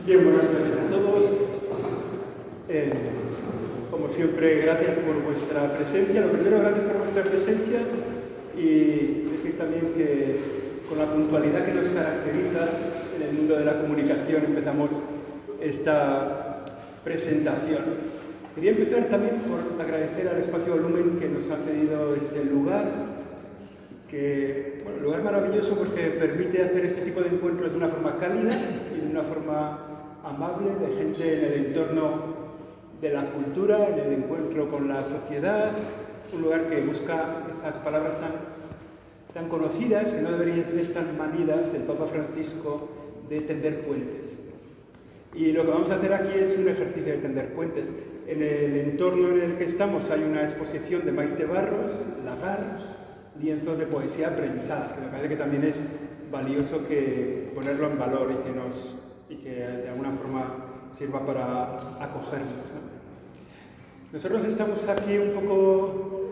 Bien, buenas tardes a todos. Como siempre, gracias por vuestra presencia. Lo primero, gracias por vuestra presencia y decir también que con la puntualidad que nos caracteriza en el mundo de la comunicación empezamos esta presentación. Quería empezar también por agradecer al Espacio Volumen que nos ha cedido este lugar, un lugar maravilloso porque permite hacer este tipo de encuentros de una forma cálida y de una forma amable, de gente en el entorno de la cultura, en el encuentro con la sociedad, un lugar que busca esas palabras tan conocidas, que no deberían ser tan manidas, del Papa Francisco, de tender puentes. Y lo que vamos a hacer aquí es un ejercicio de tender puentes. En el entorno en el que estamos hay una exposición de Maite Barros, Lagar, lienzos de poesía prensada, que me parece que también es valioso que ponerlo en valor y que de alguna forma sirva para acogernos, ¿no? Nosotros estamos aquí un poco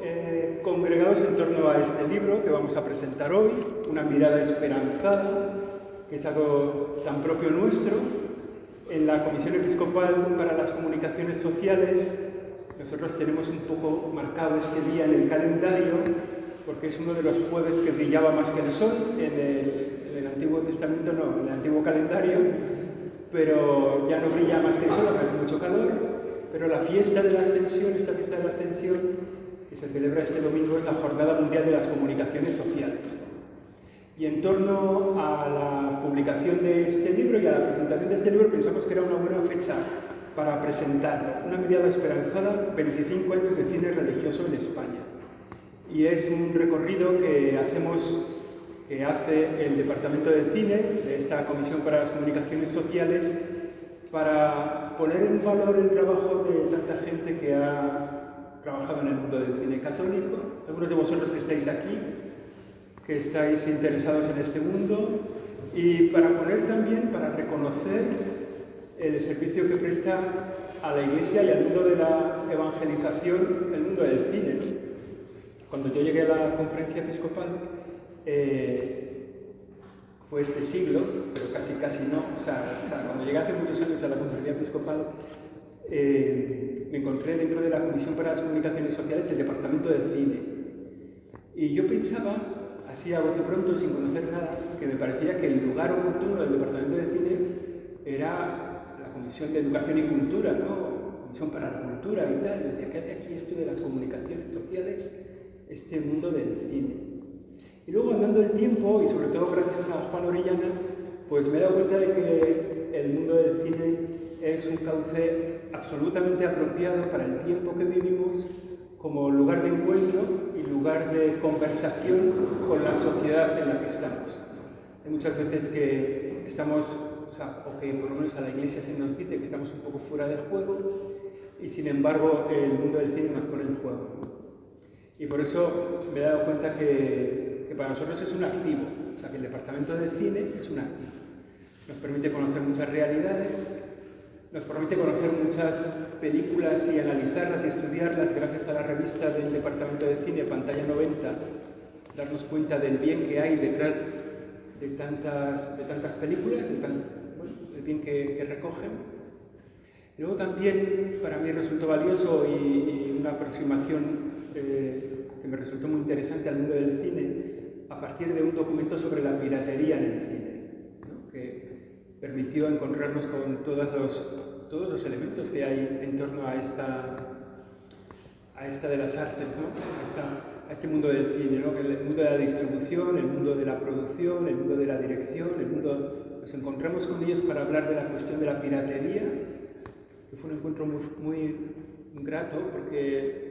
congregados en torno a este libro que vamos a presentar hoy, Una mirada esperanzada, que es algo tan propio nuestro. En la Comisión Episcopal para las Comunicaciones Sociales nosotros tenemos un poco marcado este día en el calendario porque es uno de los jueves que brillaba más que el sol en el Antiguo Testamento, no, en el Antiguo Calendario, pero ya no brilla más que el sol, hace mucho calor, pero la fiesta de la Ascensión, esta fiesta de la Ascensión que se celebra este domingo es la Jornada Mundial de las Comunicaciones Sociales. Y en torno a la publicación de este libro y a la presentación de este libro pensamos que era una buena fecha para presentarlo. Una mirada esperanzada, 25 años de cine religioso en España. Y es un recorrido que hace el Departamento de Cine de esta Comisión para las Comunicaciones Sociales para poner en valor el trabajo de tanta gente que ha trabajado en el mundo del cine católico. Algunos de vosotros que estáis aquí, que estáis interesados en este mundo, y para reconocer el servicio que presta a la Iglesia y al mundo de la evangelización, el mundo del cine, ¿no? Cuando yo llegué a la conferencia episcopal, fue este siglo, pero casi no, cuando llegué hace muchos años a la conferencia episcopal, me encontré dentro de la Comisión para las Comunicaciones Sociales el Departamento de Cine. Y yo pensaba, así a bote pronto, sin conocer nada, que me parecía que el lugar oportuno del Departamento de Cine era la Comisión de Educación y Cultura, ¿no? Comisión para la Cultura y tal. Yo decía, ¿qué hace aquí esto de las comunicaciones sociales, este mundo del cine? Y luego, andando el tiempo, y sobre todo gracias a Juan Orellana, pues me he dado cuenta de que el mundo del cine es un cauce absolutamente apropiado para el tiempo que vivimos, como lugar de encuentro y lugar de conversación con la sociedad en la que estamos. Hay muchas veces que estamos, o que por lo menos a la Iglesia se nos dice que estamos un poco fuera de juego, y sin embargo el mundo del cine nos pone en juego, ¿no? Y por eso me he dado cuenta que para nosotros es un activo, que el Departamento de Cine es un activo. Nos permite conocer muchas realidades, nos permite conocer muchas películas y analizarlas y estudiarlas gracias a la revista del Departamento de Cine, Pantalla 90, darnos cuenta del bien que hay detrás de tantas películas, del bien que recogen. Y luego también para mí resultó valioso y una aproximación que me resultó muy interesante al mundo del cine a partir de un documento sobre la piratería en el cine, ¿no? Que permitió encontrarnos con todos los elementos que hay en torno a esta de las artes, ¿no? A este mundo del cine, ¿no? El mundo de la distribución, el mundo de la producción, el mundo de la dirección, nos encontramos con ellos para hablar de la cuestión de la piratería, que fue un encuentro muy grato porque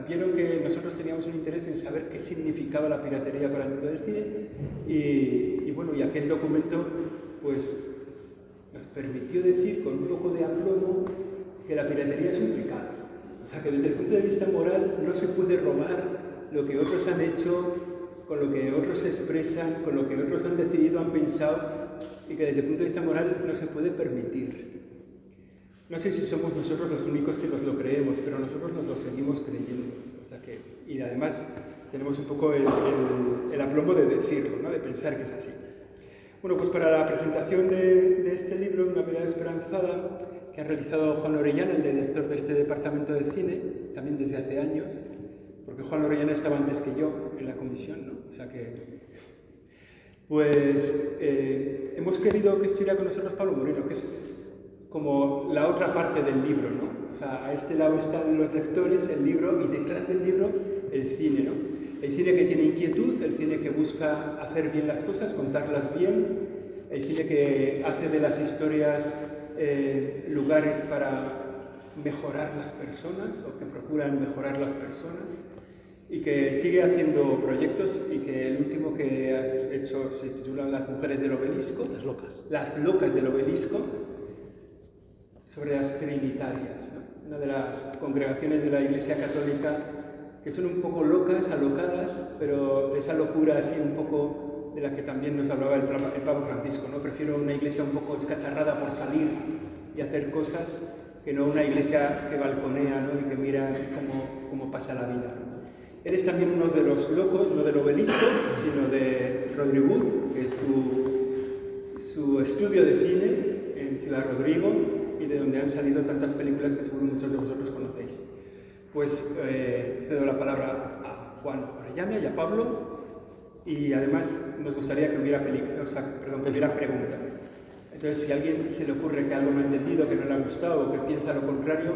vieron que nosotros teníamos un interés en saber qué significaba la piratería para el mundo del cine y aquel documento pues nos permitió decir con un poco de aplomo que la piratería es un pecado. Que desde el punto de vista moral no se puede robar lo que otros han hecho, con lo que otros expresan, con lo que otros han decidido, han pensado, y que desde el punto de vista moral no se puede permitir. No sé si somos nosotros los únicos que nos lo creemos, pero nosotros nos lo seguimos creyendo. Y además tenemos un poco el aplomo de decirlo, ¿no? De pensar que es así. Bueno, pues para la presentación de este libro, Una mirada esperanzada, que ha realizado Juan Orellana, el director de este departamento de cine, también desde hace años, porque Juan Orellana estaba antes que yo en la comisión, ¿no? O sea que... Pues hemos querido que estuviera con nosotros Pablo Moreno, que es como la otra parte del libro, ¿no? O sea, a este lado están los lectores, el libro, y detrás del libro el cine, ¿no? El cine que tiene inquietud, el cine que busca hacer bien las cosas, contarlas bien, el cine que hace de las historias lugares para mejorar las personas, o que procuran mejorar las personas, y que sigue haciendo proyectos, y que el último que has hecho se titula Las mujeres del obelisco. Las locas. Las locas del obelisco, sobre las trinitarias, ¿no? Una de las congregaciones de la Iglesia Católica que son un poco locas, alocadas, pero de esa locura así un poco de la que también nos hablaba el Papa Francisco, ¿no? Prefiero una iglesia un poco escacharrada por salir y hacer cosas, que no una iglesia que balconea, ¿no? Y que mira cómo pasa la vida, ¿no? Eres también uno de los locos, no del obelisco, sino de Rodrigo Wood, que es su estudio de cine en Ciudad Rodrigo, y de donde han salido tantas películas que seguro muchos de vosotros conocéis. Pues cedo la palabra a Juan Orellana y a Pablo, y además nos gustaría que hubiera preguntas. Entonces, si a alguien se le ocurre que algo no ha entendido, que no le ha gustado, o que piensa lo contrario,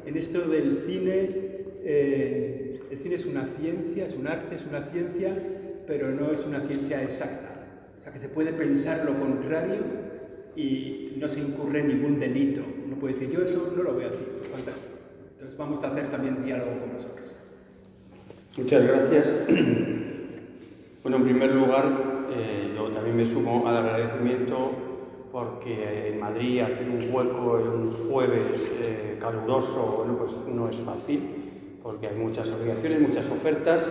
en esto del cine, el cine es una ciencia, es un arte, es una ciencia, pero no es una ciencia exacta. O sea, que se puede pensar lo contrario y no se incurre en ningún delito. Uno puede decir, yo eso no lo veo así, pues fantástico. Entonces vamos a hacer también diálogo con vosotros. Muchas gracias. Bueno, en primer lugar, yo también me sumo al agradecimiento, porque en Madrid hacer un hueco en un jueves caluroso, bueno, pues no es fácil, porque hay muchas obligaciones, muchas ofertas,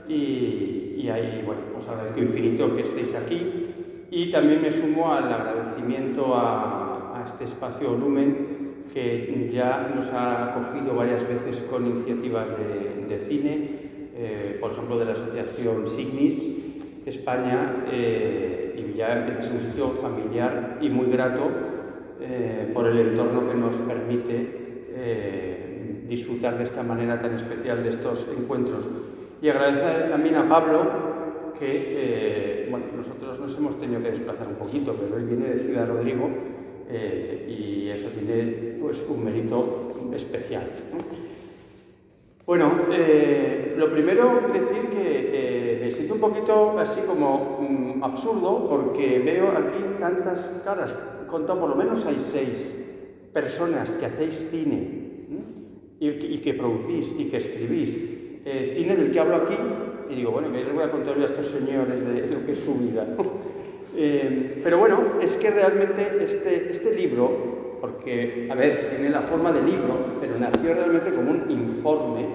y ahí, bueno, os agradezco infinito que estéis aquí. Y también me sumo al agradecimiento a este espacio Lumen, que ya nos ha acogido varias veces con iniciativas de cine, por ejemplo de la asociación Signis España, y ya empieza a ser un sitio familiar y muy grato por el entorno que nos permite disfrutar de esta manera tan especial de estos encuentros. Y agradecer también a Pablo, que bueno, nosotros nos hemos tenido que desplazar un poquito, pero él viene de Ciudad Rodrigo, y eso tiene pues un mérito especial, ¿no? Bueno, lo primero decir que me siento un poquito así como absurdo, porque veo aquí tantas caras. He contado, por lo menos hay 6 personas que hacéis cine, y que producís y que escribís cine del que hablo aquí, y digo, bueno, que les voy a contar a estos señores de lo que es su vida, ¿no? Pero bueno, es que realmente este libro, porque, a ver, tiene la forma de libro, pero nació realmente como un informe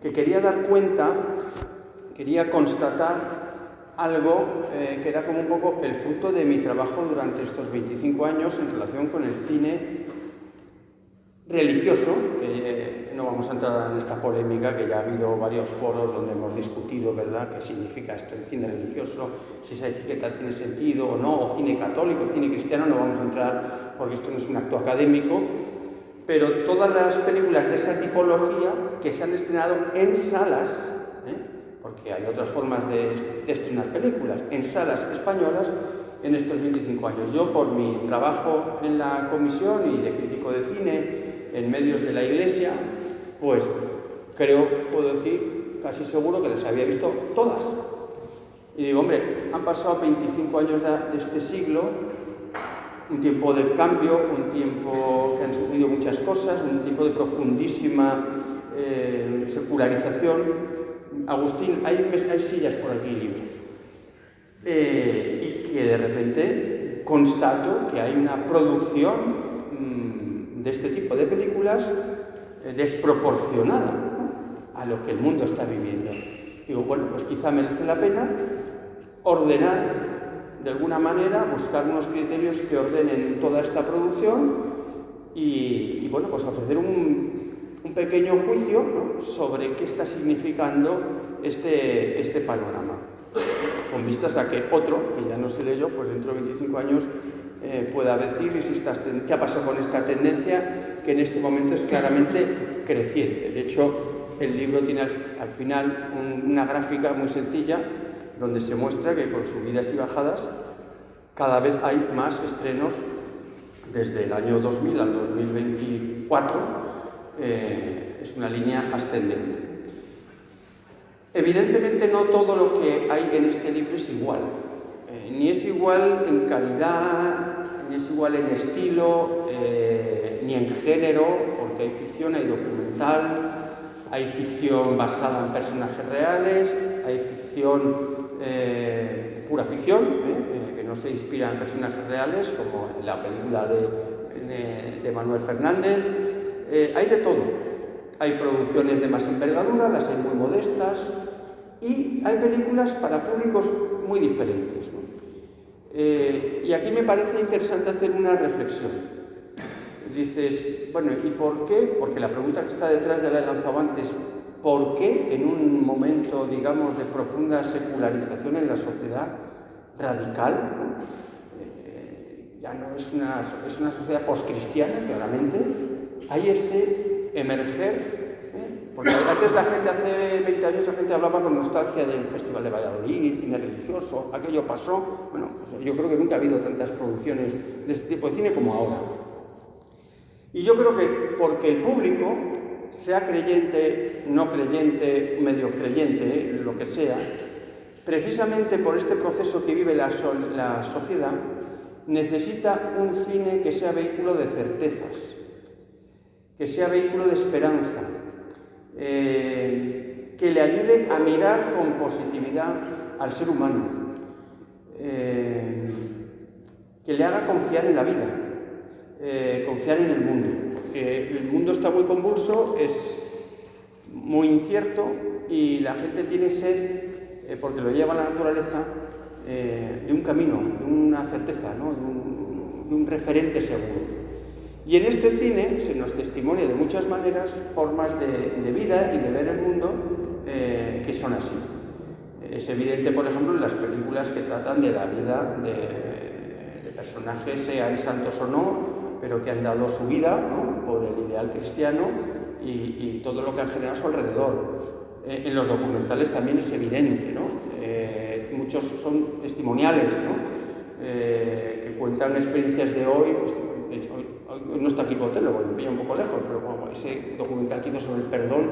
que quería dar cuenta, quería constatar algo que era como un poco el fruto de mi trabajo durante estos 25 años en relación con el cine religioso, que no vamos a entrar en esta polémica, que ya ha habido varios foros donde hemos discutido, ¿verdad?, qué significa esto, el cine religioso, si esa etiqueta tiene sentido o no, o cine católico, cine cristiano, no vamos a entrar porque esto no es un acto académico, pero todas las películas de esa tipología que se han estrenado en salas, porque hay otras formas de estrenar películas, en salas españolas en estos 25 años. Yo, por mi trabajo en la comisión y de crítico de cine en medios de la Iglesia, pues puedo decir, casi seguro que las había visto todas. Y digo, hombre, han pasado 25 años de este siglo, un tiempo de cambio, un tiempo que han sucedido muchas cosas, un tiempo de profundísima secularización. Agustín, hay sillas por aquí libres. Y que de repente constato que hay una producción de este tipo de películas desproporcionada, ¿no?, a lo que el mundo está viviendo. Digo, bueno, pues quizá merece la pena ordenar de alguna manera, buscar unos criterios que ordenen toda esta producción y bueno, pues ofrecer un pequeño juicio, ¿no?, sobre qué está significando este panorama. con vistas a que otro, que ya no seré yo, pues dentro de 25 años pueda decir qué ha pasado con esta tendencia que en este momento es claramente creciente. De hecho, el libro tiene al final una gráfica muy sencilla donde se muestra que con subidas y bajadas cada vez hay más estrenos desde el año 2000 al 2024, es una línea ascendente. Evidentemente no todo lo que hay en este libro es igual, ni es igual en calidad, ni es igual en estilo, ni en género, porque hay ficción, hay documental, hay ficción basada en personajes reales, hay ficción, pura ficción, que no se inspira en personajes reales, como en la película de Manuel Fernández. Hay de todo. Hay producciones de más envergadura, las hay muy modestas, y hay películas para públicos muy diferentes, ¿no? Y aquí me parece interesante hacer una reflexión. Dices, bueno, ¿y por qué? Porque la pregunta que está detrás de la he lanzado antes, ¿por qué en un momento, digamos, de profunda secularización en la sociedad radical, ¿no? Ya no es una sociedad poscristiana, claramente, hay este emerger, porque antes la gente, hace 20 años, la gente hablaba con nostalgia del Festival de Valladolid, cine religioso, aquello pasó. Bueno, pues yo creo que nunca ha habido tantas producciones de este tipo de cine como ahora. Y yo creo que porque el público, sea creyente, no creyente, medio creyente, lo que sea, precisamente por este proceso que vive la sociedad, necesita un cine que sea vehículo de certezas, que sea vehículo de esperanza, que le ayude a mirar con positividad al ser humano, que le haga confiar en la vida, confiar en el mundo. El mundo está muy convulso, es muy incierto y la gente tiene sed, porque lo lleva a la naturaleza, de un camino, de una certeza, ¿no? de un referente seguro. Y en este cine se nos testimonia de muchas maneras formas de vida y de ver el mundo que son así. Es evidente, por ejemplo, en las películas que tratan de la vida de personajes, sean santos o no, pero que han dado su vida, ¿no? por el ideal cristiano y todo lo que han generado a su alrededor. En los documentales también es evidente, ¿no? Muchos son testimoniales, ¿no? Que cuentan experiencias de hoy. Hoy no está aquí Cotelo, me pilla un poco lejos, pero bueno, ese documental que hizo sobre el perdón,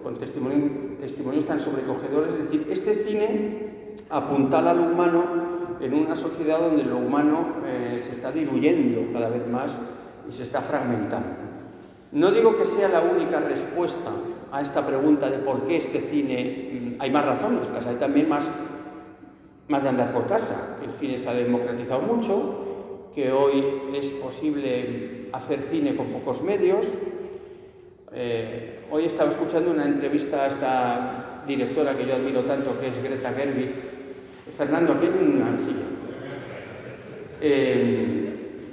con testimonios tan sobrecogedores. Es decir, este cine apuntala a lo humano en una sociedad donde lo humano se está diluyendo cada vez más y se está fragmentando. No digo que sea la única respuesta a esta pregunta de por qué este cine. Hay más razones, las hay también más de andar por casa, que el cine se ha democratizado mucho, que hoy es posible hacer cine con pocos medios. Hoy estaba escuchando una entrevista a esta directora que yo admiro tanto, que es Greta Gerwig. Fernando, aquí hay una silla.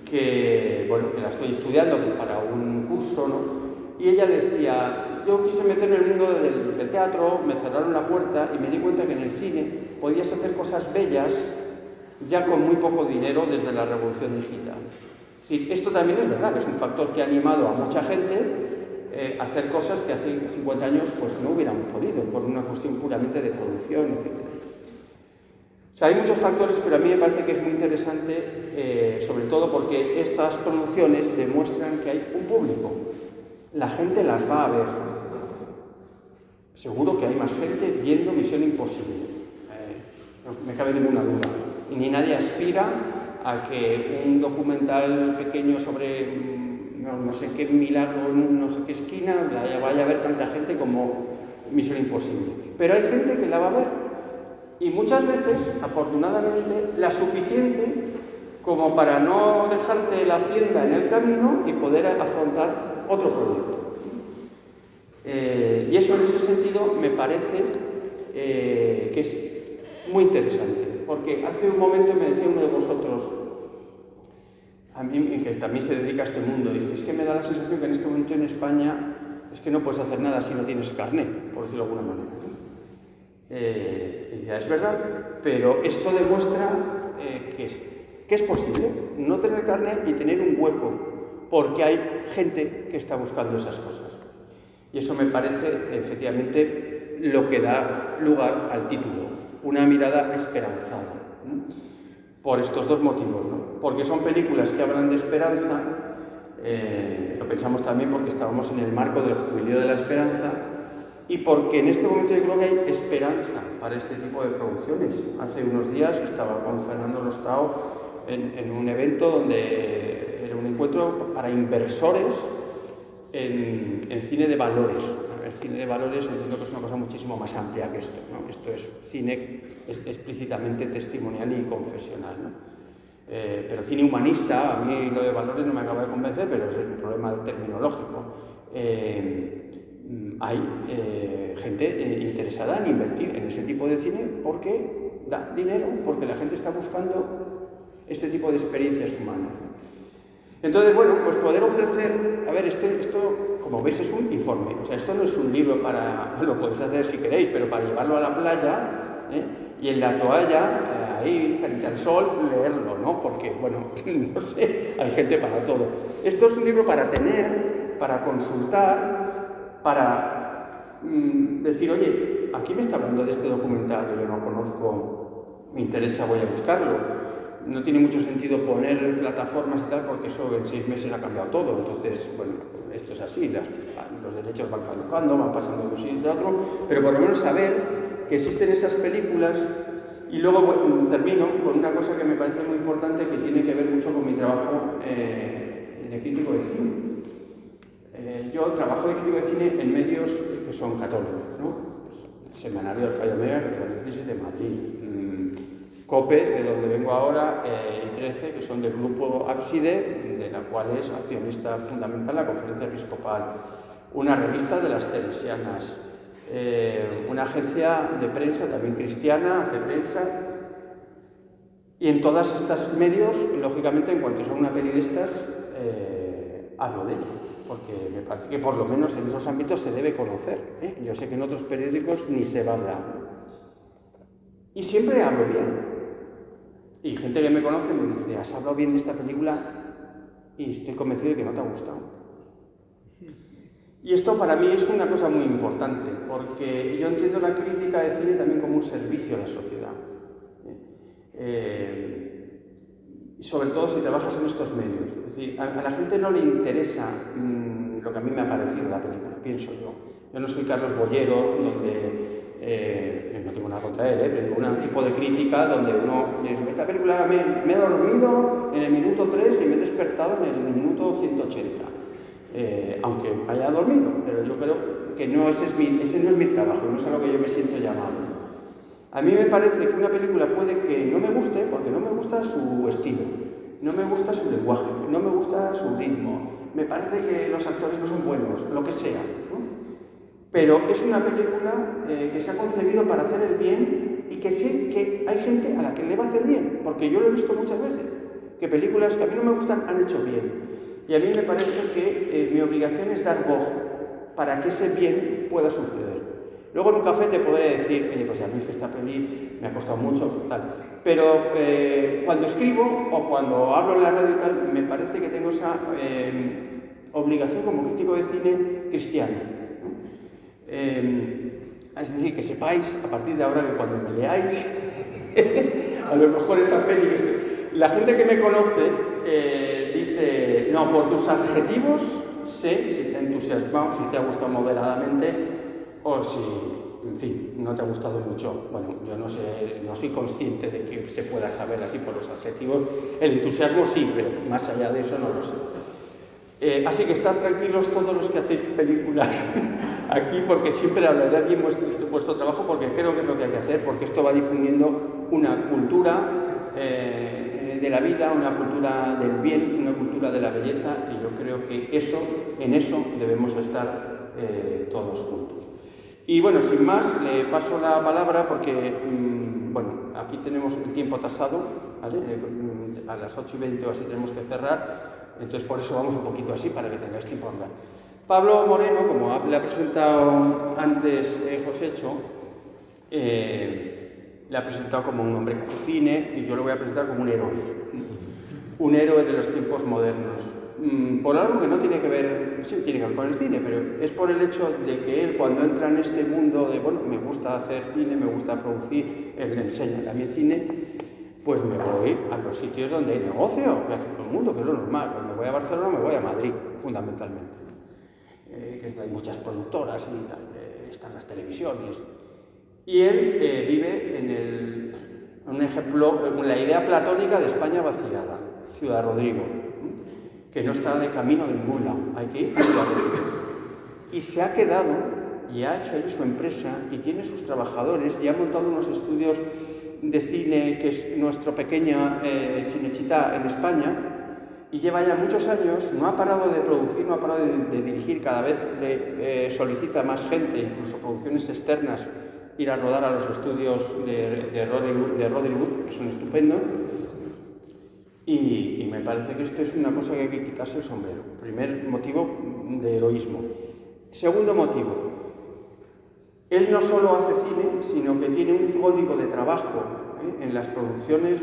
Que la estoy estudiando para un curso, ¿no? Y ella decía, yo quise meterme en el mundo del teatro, me cerraron la puerta y me di cuenta que en el cine podías hacer cosas bellas ya con muy poco dinero desde la revolución digital. Y esto también es verdad, es un factor que ha animado a mucha gente a hacer cosas que hace 50 años pues, no hubieran podido, por una cuestión puramente de producción, etc. O sea, hay muchos factores, pero a mí me parece que es muy interesante, sobre todo porque estas producciones demuestran que hay un público. La gente las va a ver. Seguro que hay más gente viendo Misión Imposible. No me cabe ninguna duda. Y ni nadie aspira a que un documental pequeño sobre no sé qué milagro en no sé qué esquina vaya a ver tanta gente como Misión Imposible. Pero hay gente que la va a ver. Y muchas veces, afortunadamente, la suficiente como para no dejarte la hacienda en el camino y poder afrontar otro proyecto. Y eso en ese sentido me parece que es muy interesante, porque hace un momento me decía uno de vosotros, a mí que también se dedica a este mundo, dice, es que me da la sensación que en este momento en España es que no puedes hacer nada si no tienes carnet, por decirlo de alguna manera. Y decía, es verdad, pero esto demuestra que es posible no tener carne y tener un hueco, porque hay gente que está buscando esas cosas. Y eso me parece, efectivamente, lo que da lugar al título, una mirada esperanzada, ¿no? Por estos dos motivos, ¿no? Porque son películas que hablan de esperanza, lo pensamos también porque estábamos en el marco del Jubileo de la Esperanza, y porque en este momento yo creo que hay esperanza para este tipo de producciones. Hace unos días estaba con Fernando Lostao en un evento donde era un encuentro para inversores en cine de valores. El cine de valores entiendo que es una cosa muchísimo más amplia que esto, ¿no? Esto es cine explícitamente testimonial y confesional, ¿no? Pero cine humanista, a mí lo de valores no me acaba de convencer, pero es un problema terminológico. Hay gente interesada en invertir en ese tipo de cine porque da dinero, porque la gente está buscando este tipo de experiencias humanas, ¿no? Entonces, bueno, pues poder ofrecer, a ver, esto como veis es un informe, o sea, esto no es un libro para, lo podéis hacer si queréis, pero para llevarlo a la playa, y en la toalla, ahí frente al sol, leerlo, ¿no? Porque, bueno, no sé, hay gente para todo. Esto es un libro para tener, para consultar, para decir, oye, aquí me está hablando de este documental que yo no conozco, me interesa, voy a buscarlo. No tiene mucho sentido poner plataformas y tal, porque eso en 6 meses ha cambiado todo. Entonces, bueno, esto es así, los derechos van caducando, van pasando de un sitio a otro, pero por lo menos saber que existen esas películas. Y luego, bueno, termino con una cosa que me parece muy importante, que tiene que ver mucho con mi trabajo de crítico de cine. Yo trabajo de crítico de cine en medios que son católicos, ¿no? Pues, el Semanario Alfa y Omega, que es la diócesis de Madrid, COPE, de donde vengo ahora, y 13, que son del grupo Ábside, de la cual es accionista fundamental la Conferencia Episcopal, una revista de las Teresianas, una agencia de prensa también cristiana, hace prensa, y en todos estos medios, lógicamente, en cuanto son una peli de estas, hablo de ello, porque me parece que por lo menos en esos ámbitos se debe conocer, ¿eh? Yo sé que en otros periódicos ni se va a hablar. Y siempre hablo bien. Y gente que me conoce me dice, has hablado bien de esta película y estoy convencido de que no te ha gustado. Y esto para mí es una cosa muy importante, porque yo entiendo la crítica de cine también como un servicio a la sociedad. Y sobre todo si trabajas en estos medios. Es decir, a la gente no le interesa lo que a mí me ha parecido la película, pienso yo. Yo no soy Carlos Bollero, donde no tengo nada contra él, pero digo, un tipo de crítica donde uno dice, esta película me he dormido en el minuto 3 y me he despertado en el minuto 180, aunque haya dormido, pero yo creo que ese no es mi trabajo, no es a lo que yo me siento llamado. A mí me parece que una película puede que no me guste porque no me gusta su estilo, no me gusta su lenguaje, no me gusta su ritmo, me parece que los actores no son buenos, lo que sea, ¿no? Pero es una película que se ha concebido para hacer el bien y que sé que hay gente a la que le va a hacer bien, porque yo lo he visto muchas veces, que películas que a mí no me gustan han hecho bien. Y a mí me parece que mi obligación es dar voz para que ese bien pueda suceder. Luego en un café te podré decir, oye, pues a mí esta peli me ha costado mucho, tal. Pero cuando escribo o cuando hablo en la radio y tal, me parece que tengo esa obligación como crítico de cine cristiano. Es decir, que sepáis a partir de ahora que cuando me leáis, a lo mejor esa peli la gente que me conoce dice, no, por tus adjetivos sé si te ha entusiasmado, si te ha gustado moderadamente o si, en fin, no te ha gustado mucho. Bueno, yo no sé, no soy consciente de que se pueda saber así por los adjetivos. El entusiasmo sí, pero más allá de eso no lo sé. Así que estad tranquilos todos los que hacéis películas aquí, porque siempre hablaré bien vuestro trabajo, porque creo que es lo que hay que hacer, porque esto va difundiendo una cultura de la vida, una cultura del bien, una cultura de la belleza, y yo creo que en eso debemos estar todos juntos. Y bueno, sin más, le paso la palabra porque, bueno, aquí tenemos el tiempo tasado, ¿vale? A las 8:20 o así tenemos que cerrar, entonces por eso vamos un poquito así, para que tengáis tiempo a hablar. Pablo Moreno, como le ha presentado antes Josécho, le ha presentado como un hombre que hace cine y yo lo voy a presentar como un héroe de los tiempos modernos. Por algo que no tiene que ver, sí tiene que ver con el cine, pero es por el hecho de que él cuando entra en este mundo de, bueno, me gusta hacer cine, me gusta producir, él le enseña también cine, pues me voy a los sitios donde hay negocio, que hace todo el mundo, que es lo normal. Pues me voy a Barcelona, me voy a Madrid, fundamentalmente. Que hay muchas productoras y tal, están las televisiones. Y él vive en un ejemplo, la idea platónica de España vaciada, Ciudad Rodrigo, que no está de camino de ningún lado, hay que ir a Ciudad Rodrigo. Y se ha quedado y ha hecho ahí su empresa y tiene sus trabajadores y ha montado unos estudios de cine, que es nuestra pequeña Cinecittà en España, y lleva ya muchos años, no ha parado de producir, no ha parado de dirigir, cada vez le solicita más gente, incluso producciones externas, ir a rodar a los estudios de Rodrigo, que son estupendos, y me parece que esto es una cosa que hay que quitarse el sombrero. Primer motivo de heroísmo. Segundo motivo, él no solo hace cine, sino que tiene un código de trabajo en las producciones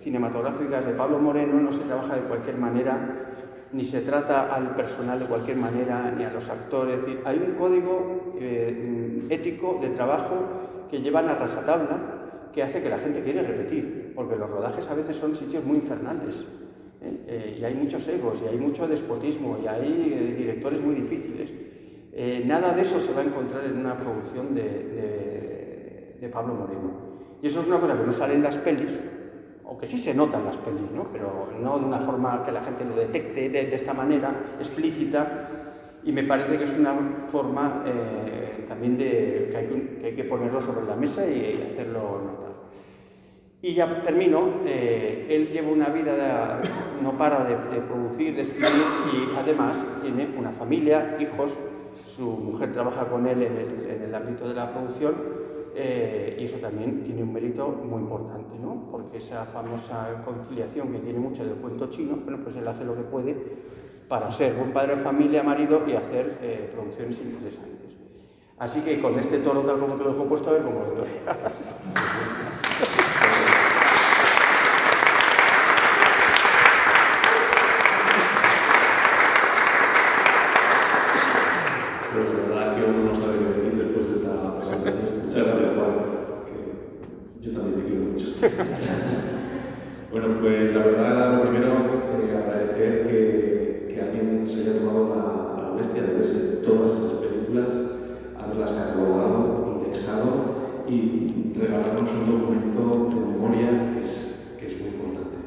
cinematográficas de Pablo Moreno. No se trabaja de cualquier manera, ni se trata al personal de cualquier manera, ni a los actores. Es decir, hay un código ético de trabajo que llevan a rajatabla, que hace que la gente quiere repetir, porque los rodajes a veces son sitios muy infernales, y hay muchos egos, y hay mucho despotismo, y hay directores muy difíciles. Nada de eso se va a encontrar en una producción de Pablo Moreno. Y eso es una cosa que no sale en las pelis, o que sí se nota en las pelis, ¿no? Pero no de una forma que la gente lo detecte de esta manera explícita, y me parece que es una forma también que hay que ponerlo sobre la mesa y hacerlo notar. Y ya termino. Él lleva una vida, no para de producir, de escribir, y además tiene una familia, hijos. Su mujer trabaja con él en el ámbito de la producción, y eso también tiene un mérito muy importante, ¿no? Porque esa famosa conciliación que tiene mucho del cuento chino, bueno, pues él hace lo que puede para ser buen padre de familia, marido y hacer producciones interesantes. Así que con este toro tal como te lo dejo puesto, a ver cómo lo toreas. Pues la verdad que uno no sabe qué decir después de esta presentación. Muchas gracias, Juan, que yo también te quiero mucho. Bueno, pues la verdad, lo primero, agradecer que alguien se haya tomado la molestia de verse todas esas películas, haberlas catalogado, indexado y regalarnos un documento de memoria que es muy importante.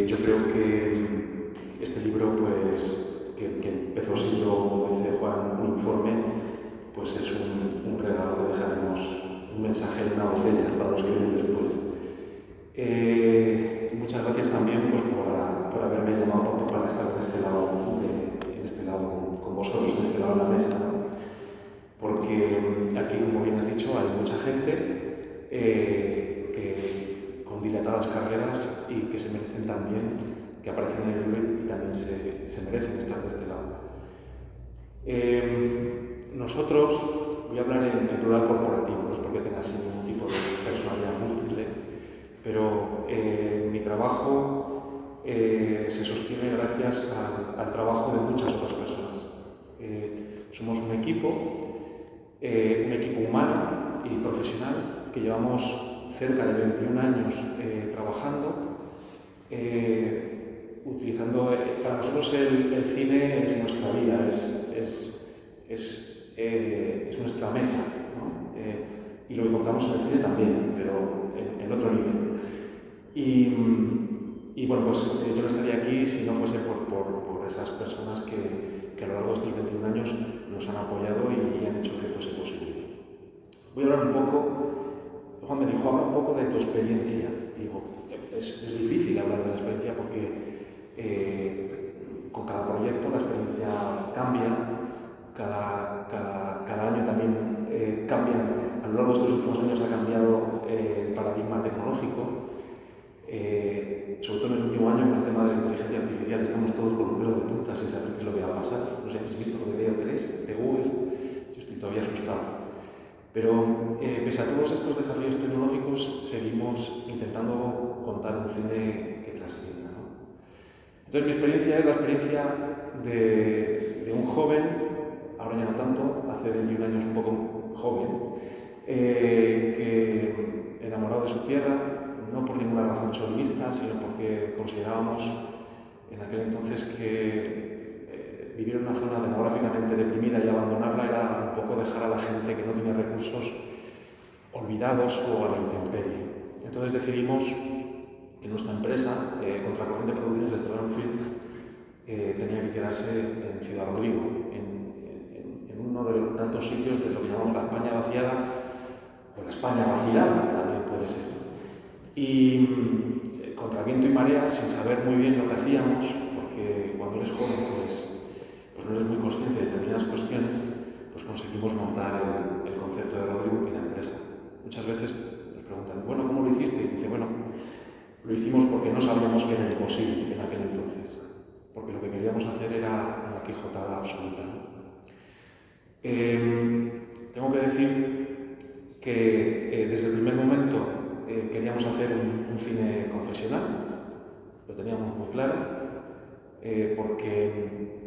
Yo creo que este libro, pues, que empezó siendo, como dice Juan, un informe, pues es un regalo que dejaremos, un mensaje en una botella para los que vienen después. Muchas gracias también, pues, por haberme llamado para estar en este lado con vosotros, en este lado de la mesa, ¿no? Porque aquí, como bien has dicho, hay mucha gente que con dilatadas carreras y que se merecen también, que aparecen en el libro y también se merecen estar de este lado. Nosotros, voy a hablar en plural corporativo, no es porque tenga así ningún tipo de personalidad múltiple, pero mi trabajo se sostiene gracias al trabajo de muchas otras personas. Somos un equipo humano y profesional que llevamos cerca de 21 años trabajando, utilizando, para nosotros el cine es nuestra vida, es nuestra meta, ¿no? Y lo que contamos en el cine también, pero en otro nivel. Y bueno, pues yo no estaría aquí si no fuese por esas personas que a lo largo de estos 21 años nos han apoyado y han hecho que fuese posible. Voy a hablar un poco, Juan me dijo, habla un poco de tu experiencia. Digo, es difícil hablar de la experiencia porque con cada proyecto la experiencia cambia, cada año también cambian. A lo largo de estos últimos años ha cambiado el paradigma tecnológico, sobre todo en el último año con el tema de la inteligencia artificial estamos todos con un pelo de punta sin saber qué es lo que va a pasar. No sé, ¿habéis visto lo de Veo 3 de Google? Yo estoy todavía asustado. Pero pese a todos estos desafíos tecnológicos, seguimos intentando contar un cine que trascienda, ¿no? Entonces mi experiencia es la experiencia de un joven, ahora ya no tanto, hace 21 años un poco joven, que enamorado de su tierra, no por ninguna razón chauvinista, sino porque considerábamos en aquel entonces que vivir en una zona demográficamente deprimida y abandonarla era un poco dejar a la gente que no tenía recursos olvidados o a la intemperie. Entonces decidimos que nuestra empresa, Contracorriente Producciones de Esteban Film, tenía que quedarse en Ciudad Rodrigo, en uno de los tantos sitios de lo que llamamos la España vaciada, o la España vacilada también puede ser. Y contra viento y marea, sin saber muy bien lo que hacíamos, porque cuando eres joven pues no eres muy consciente de determinadas cuestiones, pues conseguimos montar el concepto de Rodrigo en la empresa. Muchas veces nos preguntan, bueno, ¿cómo lo hicisteis? Y dice, bueno, lo hicimos porque no sabíamos que era imposible en aquel entonces, porque lo que queríamos hacer era una quijotada absoluta, ¿no? Tengo que decir que desde el primer momento queríamos hacer un cine confesional, lo teníamos muy claro, porque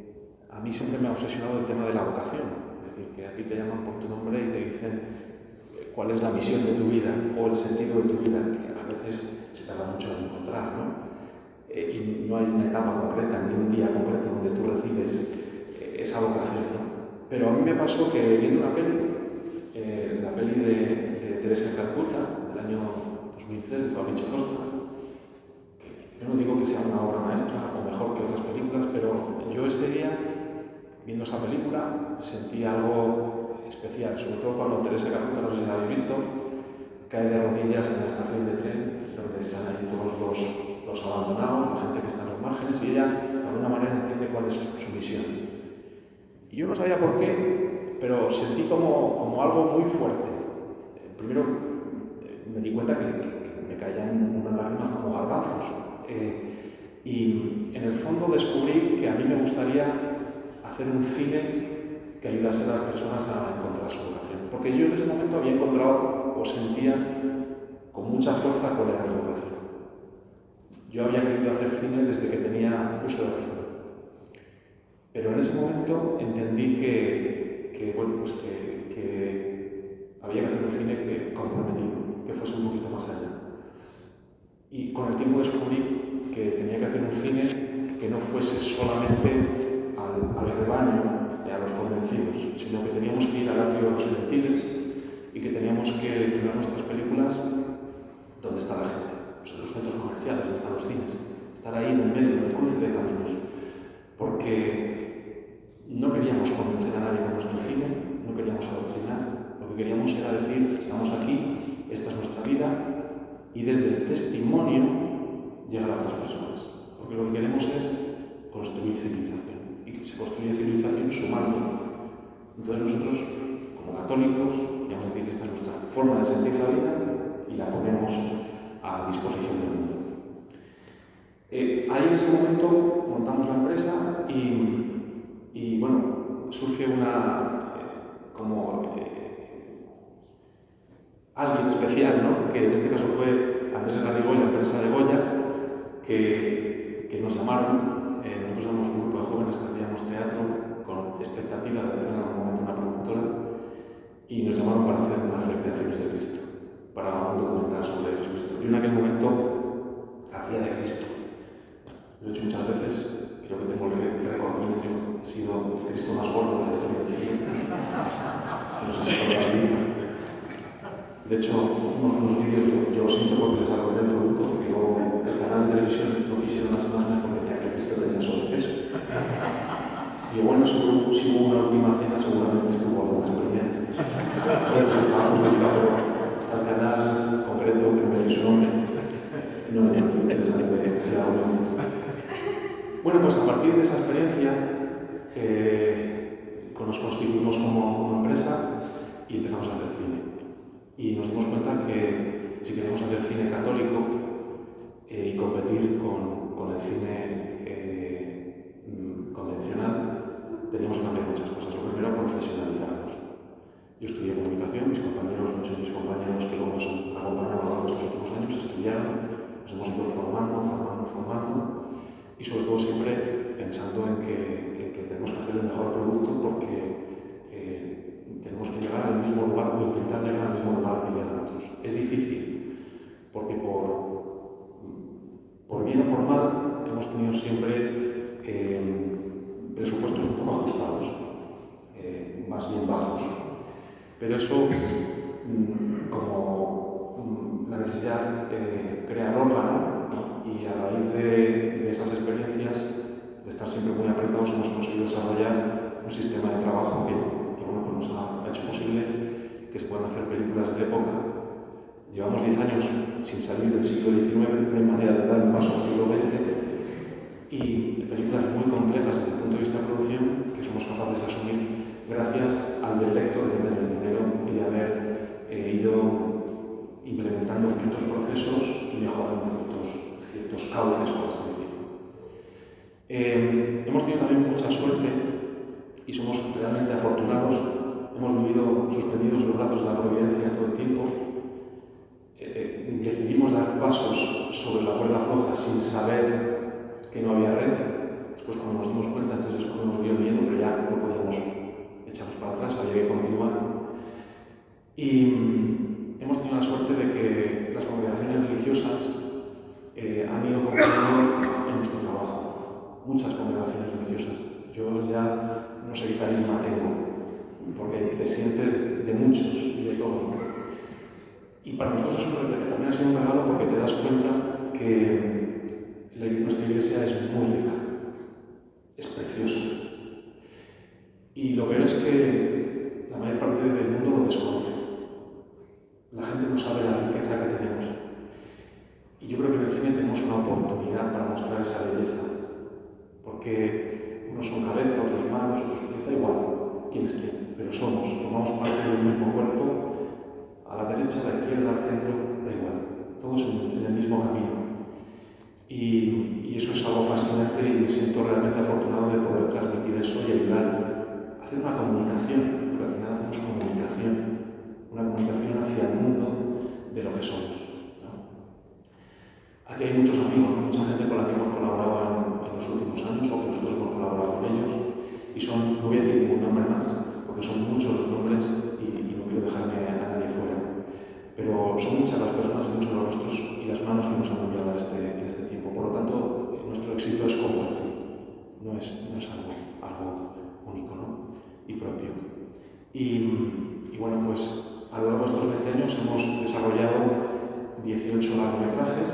a mí siempre me ha obsesionado el tema de la vocación, es decir, que a ti te llaman por tu nombre y te dicen cuál es la misión de tu vida o el sentido de tu vida, que a veces se tarda mucho en encontrar, ¿no? Y no hay una etapa concreta, ni un día concreto donde tú recibes esa vocación, ¿no? Pero a mí me pasó que viendo una peli, la peli de Teresa de Calcuta, del año 2003, de Fabricio Costa, que yo no digo que sea una obra maestra o mejor que otras películas, pero yo ese día, viendo esa película, sentí algo especial, sobre todo cuando Teresa de Calcuta, no sé si la habéis visto, cae de rodillas en la estación de tren, donde están ahí todos los abandonados, la gente que está en los márgenes, y ella, de alguna manera, entiende cuál es su misión. Y yo no sabía por qué, pero sentí como algo muy fuerte. Primero me di cuenta que me caían unas lágrimas como garbanzos. Y en el fondo descubrí que a mí me gustaría hacer un cine que ayudase a las personas a encontrar su vocación. Porque yo en ese momento había encontrado o sentía con mucha fuerza cuál era mi vocación. Yo había querido hacer cine desde que tenía uso de razón. Pero en ese momento entendí que había que hacer un cine comprometido, que fuese un poquito más allá. Y con el tiempo descubrí que tenía que hacer un cine que no fuese solamente al rebaño, a los convencidos, sino que teníamos que ir al atrio de los gentiles y que teníamos que estrenar nuestras películas donde está la gente, pues en los centros comerciales, donde están los cines, estar ahí en el medio, en el cruce de caminos, porque no queríamos convencer a nadie con nuestro cine, no queríamos adoctrinar, lo que queríamos era decir, estamos aquí, esta es nuestra vida, y desde el testimonio llegar a otras personas, porque lo que queremos es construir civilización, y que se construye civilización sumando. Entonces nosotros, como católicos, vamos a decir que esta es nuestra forma de sentir la vida y la ponemos a disposición del mundo. Ahí en ese momento montamos la empresa y bueno, surge alguien especial, ¿no? Que en este caso fue Andrés Garrigó y la empresa de Goya, que nos llamaron. Nosotros éramos un grupo de jóvenes que hacíamos teatro con expectativa de hacer en algún momento una productora y nos llamaron para hacer unas recreaciones de Cristo, para un documental sobre Jesucristo. Yo en aquel momento hacía de Cristo. Lo he hecho muchas veces, creo que tengo el récord Guinness, yo he sido el Cristo más gordo de la historia del cine. No sé si todavía vivo. De hecho, hicimos unos vídeos, yo lo siento porque les arruiné el producto, porque luego el canal de televisión no quisieron las imágenes porque decía que Cristo tenía sobrepeso. Y bueno, si hubo una última cena, seguramente estuvo algunas primeras. Bueno, pues estaba justificado, pero al canal concreto, que no me dice su nombre, no me parece interesante el argumento. Bueno, pues a partir de esa experiencia, nos constituimos como empresa y empezamos a hacer cine. Y nos dimos cuenta que si queríamos hacer cine católico y competir con el cine convencional, teníamos que cambiar muchas cosas. Lo primero, profesionalizarnos. Yo estudié comunicación, muchos de mis compañeros que luego nos han acompañado a lo largo de estos últimos años estudiaron, nos hemos ido formando y sobre todo siempre pensando en que tenemos que hacer el mejor producto porque tenemos que llegar al mismo lugar o intentar llegar al mismo lugar que llegan otros. Es difícil porque por bien o por mal hemos tenido siempre presupuestos un poco ajustados, más bien bajos. Pero eso, como la necesidad crea el órgano, y a raíz de esas experiencias, de estar siempre muy apretados, hemos conseguido desarrollar un sistema de trabajo que nos ha hecho posible que se puedan hacer películas de época. Llevamos 10 años sin salir del siglo XIX, no hay manera de dar un paso al siglo XX, y películas muy complejas desde el punto de vista de producción que somos capaces de asumir gracias al defecto de tener el dinero y de haber ido implementando ciertos procesos y mejorando ciertos cauces, por así decirlo. Hemos tenido también mucha suerte y somos realmente afortunados. Hemos vivido suspendidos en los brazos de la providencia todo el tiempo. Decidimos dar pasos sobre la cuerda floja sin saber que no había red. Después, cuando nos dimos cuenta, entonces cuando nos dio miedo, pero ya no podíamos echarnos para atrás, había que continuar. Y hemos tenido la suerte de que las congregaciones religiosas han ido confiando en nuestro trabajo. Muchas congregaciones religiosas. Yo ya no sé qué carisma tengo, porque te sientes de muchos y de todos, ¿no? Y para nosotros también ha sido un regalo porque te das cuenta que nuestra iglesia es muy rica, es preciosa. Y lo peor es que la mayor parte del mundo lo desconoce. La gente no sabe la riqueza que tenemos. Y yo creo que en el cine tenemos una oportunidad para mostrar esa belleza. Porque unos son cabeza, otros manos, otros pies, da igual quién es quién, pero formamos parte del mismo cuerpo, a la derecha, a la izquierda, al centro, da igual, todos en el mismo camino. Y eso es algo fascinante y me siento realmente afortunado de poder transmitir eso y ayudar a hacer una comunicación, porque al final hacemos una comunicación hacia el mundo de lo que somos, ¿no? Aquí hay muchos amigos, mucha gente con la que hemos colaborado en los últimos años o que nosotros hemos colaborado con ellos y son, no voy a decir ningún nombre más porque son muchos los nombres y no quiero dejarme a nadie fuera, pero son muchas las personas, muchos los rostros y las manos que nos han enviado en este tiempo. Por lo tanto, nuestro éxito es compartir, no es algo único, ¿no? Y propio. Y bueno, pues a lo largo de estos 20 años hemos desarrollado 18 largometrajes,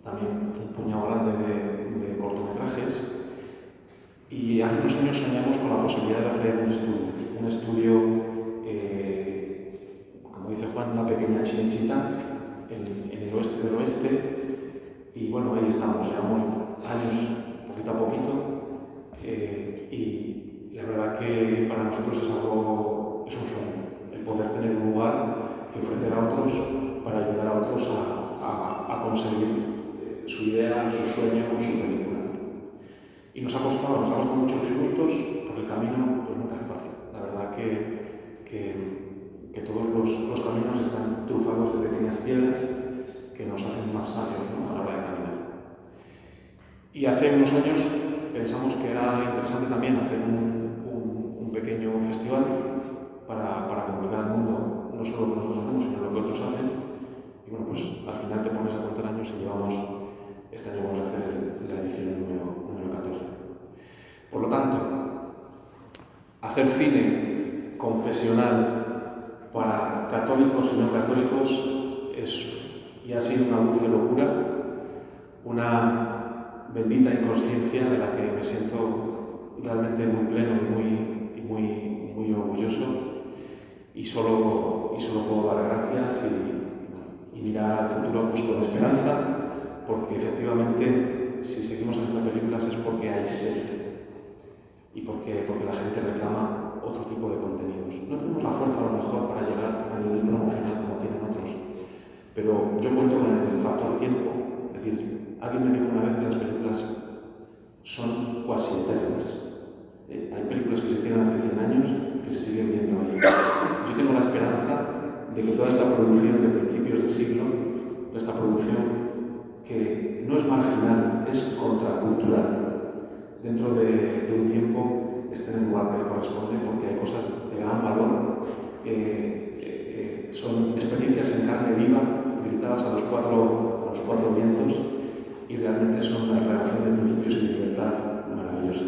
también un puñado grande de cortometrajes, y hace unos años soñamos con la posibilidad de hacer un estudio, como dice Juan, una pequeña chinchita en el oeste del oeste, y bueno, ahí estamos, llevamos años poquito a poquito, y la verdad que para nosotros es un sueño, el poder tener un lugar que ofrecer a otros para ayudar a otros a conseguir su idea, su sueño, su película. Y nos ha costado muchos disgustos, porque el camino pues nunca es fácil. La verdad que todos los caminos están trufados de pequeñas piedras que nos hacen más sabios, ¿no?, a la hora de caminar. Y hace unos años pensamos que era interesante también hacer un pequeño festival para comunicar al mundo no solo lo que nosotros hacemos, sino lo que otros hacen. Y bueno, pues al final te pones a contar años y este año vamos a hacer la edición número 14. Por lo tanto, hacer cine confesional para católicos y no católicos y ha sido una dulce locura, una bendita inconsciencia de la que me siento realmente muy pleno y muy orgulloso, y solo puedo dar gracias y mirar al futuro pues con esperanza, porque efectivamente si seguimos haciendo películas es porque hay sed y porque la gente reclama otro tipo de contenidos. No tenemos la fuerza a lo mejor para llegar a nivel promocional como tienen otros, pero yo cuento con el factor tiempo. Es decir, alguien me dijo una vez que las películas son cuasi eternas. Hay películas que se hicieron hace 100 años que se de que toda esta producción de principios de siglo, toda esta producción que no es marginal, es contracultural, dentro de un tiempo esté en el lugar que le corresponde, porque hay cosas de gran valor, son experiencias en carne viva, gritadas a los cuatro vientos, y realmente son una relación de principios y de libertad maravillosa.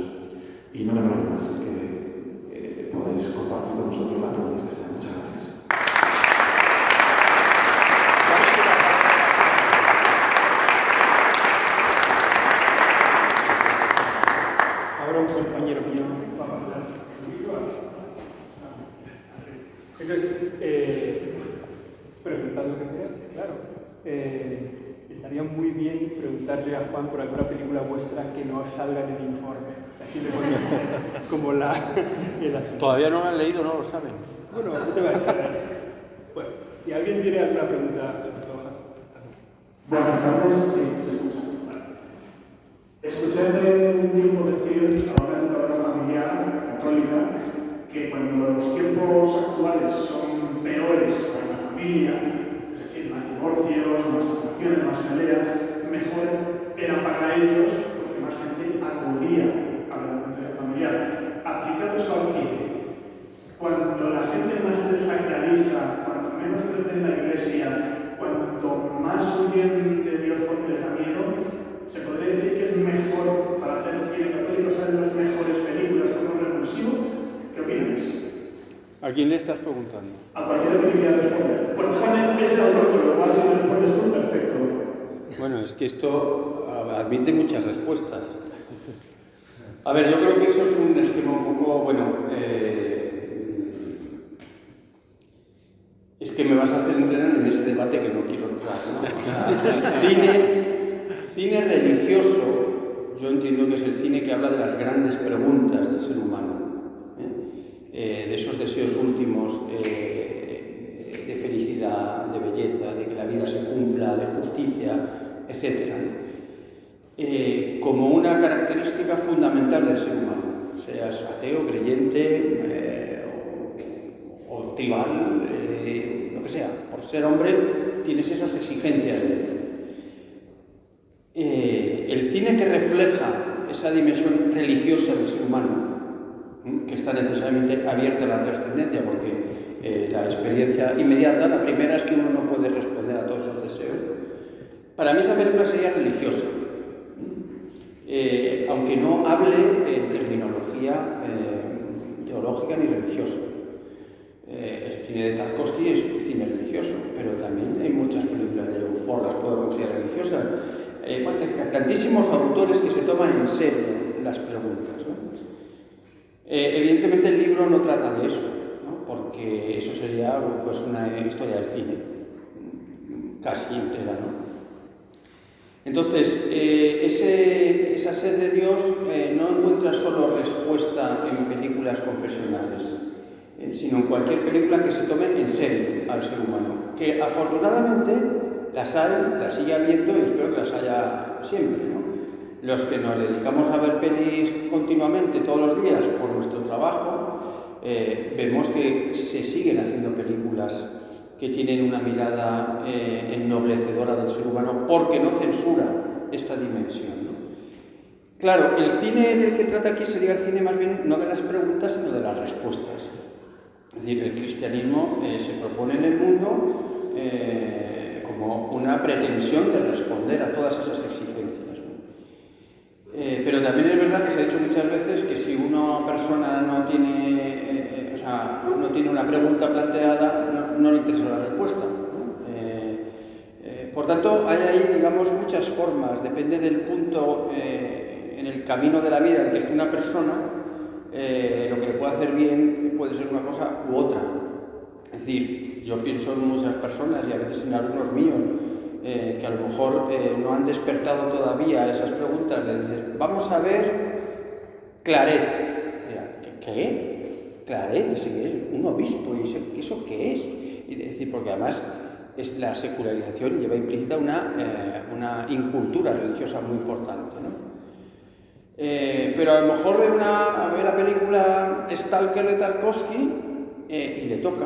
Y no me enrollo más, que podéis compartir con nosotros las preguntas que sean. Muchas gracias. Ahora un compañero mío va a pasar. Entonces, preguntad lo que queráis, claro. Estaría muy bien preguntarle a Juan por alguna película vuestra que no salga en el informe. Aquí le ponéis como el asunto. Todavía no lo han leído, no lo saben. Bueno, no te va a saber. Bueno, si alguien tiene alguna pregunta, Buenas tardes, sí, te escucho. Escuché de un tiempo decir a una educadora familiar católica que cuando los tiempos actuales son peores para la familia, es decir, más divorcios, más situaciones, más peleas, mejor era para ellos porque más gente acudía a la educación familiar. Aplicado eso al cine, cuando la gente más se desacraliza, cuando menos creen en la iglesia, cuanto más huyen de Dios porque les da miedo, se podría decir que es mejor para hacer cine católico, salen las mejores películas como revulsivo. ¿Qué opináis? ¿A quién le estás preguntando? A cualquiera que quiera responder. Por Juan es el autor, con lo cual si me respondes tú, perfecto. Bueno, es que esto admite muchas respuestas. A ver, yo creo que eso es un esquema un poco, bueno, es que me vas a hacer entrar en ese debate que no quiero entrar, ¿no? O sea, cine religioso, yo entiendo que es el cine que habla de las grandes preguntas del ser humano, de esos deseos últimos de felicidad, de belleza, de que la vida se cumpla, de justicia, etc. Como una característica fundamental del ser humano, seas ateo, creyente o tribal, lo que sea, por ser hombre tienes esas exigencias dentro. El cine que refleja esa dimensión religiosa del ser humano, que está necesariamente abierta a la trascendencia, porque la experiencia inmediata, la primera es que uno no puede responder a todos esos deseos. Para mí esa película sería religiosa, aunque no hable en terminología teológica ni religiosa. El cine de Tarkovsky es un cine religioso, pero también hay muchas películas de John Ford, las puedo considerar religiosas. Bueno, hay tantísimos autores que se toman en serio las preguntas, ¿no? Evidentemente el libro no trata de eso, ¿no? Porque eso sería pues, una historia del cine, casi entera, ¿no? Entonces, esa sed de Dios no encuentra solo respuesta en películas confesionales, sino en cualquier película que se tome en serio al ser humano, que afortunadamente las hay, las sigue habiendo y espero que las haya siempre, ¿no? Los que nos dedicamos a ver pelis continuamente todos los días por nuestro trabajo, vemos que se siguen haciendo películas que tienen una mirada ennoblecedora del ser humano porque no censura esta dimensión, ¿no? Claro, el cine del que trata aquí sería el cine más bien no de las preguntas sino de las respuestas. Es decir, el cristianismo se propone en el mundo como una pretensión de responder a todas esas exigencias, ¿no? Pero también es verdad que se ha dicho muchas veces que si una persona no tiene una pregunta planteada, no le interesa la respuesta, ¿no? Por tanto, hay ahí, digamos, muchas formas, depende del punto en el camino de la vida en el que esté una persona, lo que le puede hacer bien puede ser una cosa u otra. Es decir, yo pienso en muchas personas y a veces en alumnos míos que a lo mejor no han despertado todavía esas preguntas. Les dices, vamos a ver Claret. ¿Qué? Claret, un obispo, ¿y eso qué es? Y decir, porque además la secularización lleva implícita una incultura religiosa muy importante, ¿no? Pero a lo mejor ve la película Stalker de Tarkovsky y le toca.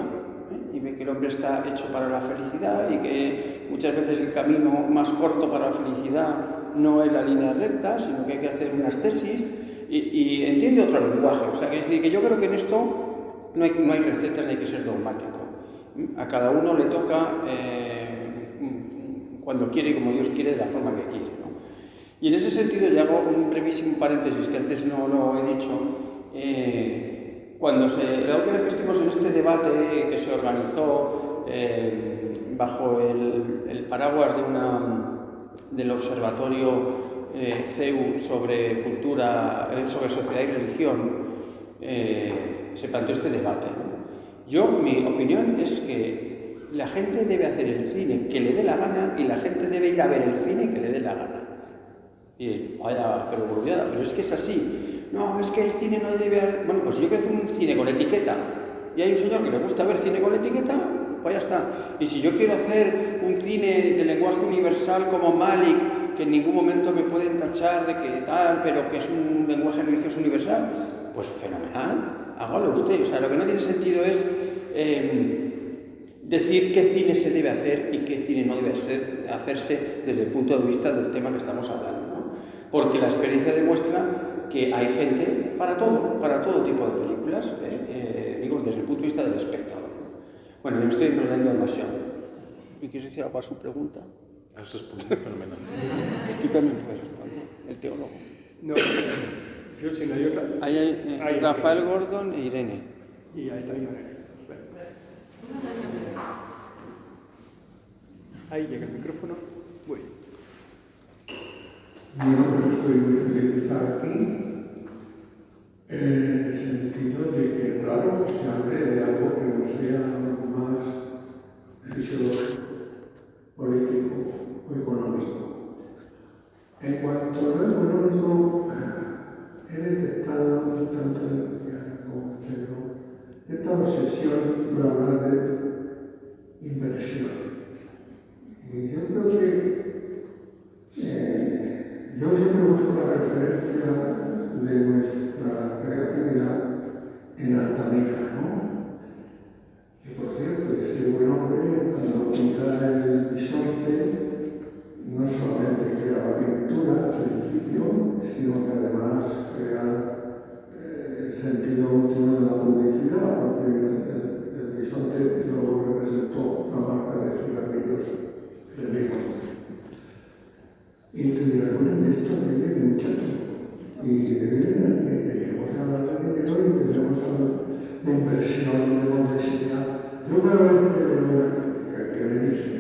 y ve que el hombre está hecho para la felicidad y que muchas veces el camino más corto para la felicidad no es la línea recta, sino que hay que hacer unas tesis y entiende otro lenguaje. O sea, que es decir, que yo creo que en esto no hay recetas ni hay que ser dogmático. A cada uno le toca cuando quiere y como Dios quiere, de la forma que quiere, ¿no? Y en ese sentido, ya hago un brevísimo paréntesis que antes no lo he dicho. La última vez que estuvimos en este debate que se organizó bajo el paraguas del Observatorio CEU sobre cultura, sobre sociedad y religión, se planteó este debate, ¿no? Mi opinión es que la gente debe hacer el cine que le dé la gana y la gente debe ir a ver el cine que le dé la gana. Y vaya, pero es que es así. No, es que el cine no debe haber... Bueno, pues si yo quiero hacer un cine con etiqueta y hay un señor que le gusta ver cine con etiqueta, pues ya está. Y si yo quiero hacer un cine de lenguaje universal como Malik, que en ningún momento me pueden tachar de que tal, pero que es un lenguaje religioso universal, pues fenomenal, hágalo usted. O sea, lo que no tiene sentido es decir qué cine se debe hacer y qué cine no debe hacerse desde el punto de vista del tema que estamos hablando, ¿no? Porque la experiencia demuestra que hay gente para todo tipo de películas, digo, desde el punto de vista del espectador. Bueno, yo me estoy enrollando demasiado. ¿Me quieres decir algo a su pregunta? Has respondido fenomenal. Tú también puedes responder, el teólogo. No, yo sí, no hay otra. Ahí hay Rafael Gordon e Irene. Y ahí también. Ahí llega el micrófono. Muy bien. Bueno, pues estoy muy feliz de estar aquí, en el sentido de que, claro, se hable de algo que no sea más fisiológico, político o económico. En cuanto a lo económico, he detectado, tanto en Diana como en Pedro, esta obsesión por hablar de inversión. Y yo creo que yo siempre busco la referencia de nuestra creatividad en Altamira, ¿no? Que por cierto, ese buen hombre, cuando pinta el bisonte, no solamente crea la pintura al principio, sino que además crea el sentido último de la publicidad, porque el bisonte luego representó la marca de cigarrillos de Vigo. Y tú dirás, bueno, esto viene de muchacho. Y dejemos de hablar de dinero y empecemos a hablar de inversión, de modestia. Yo una vez que veo una crítica que me dice,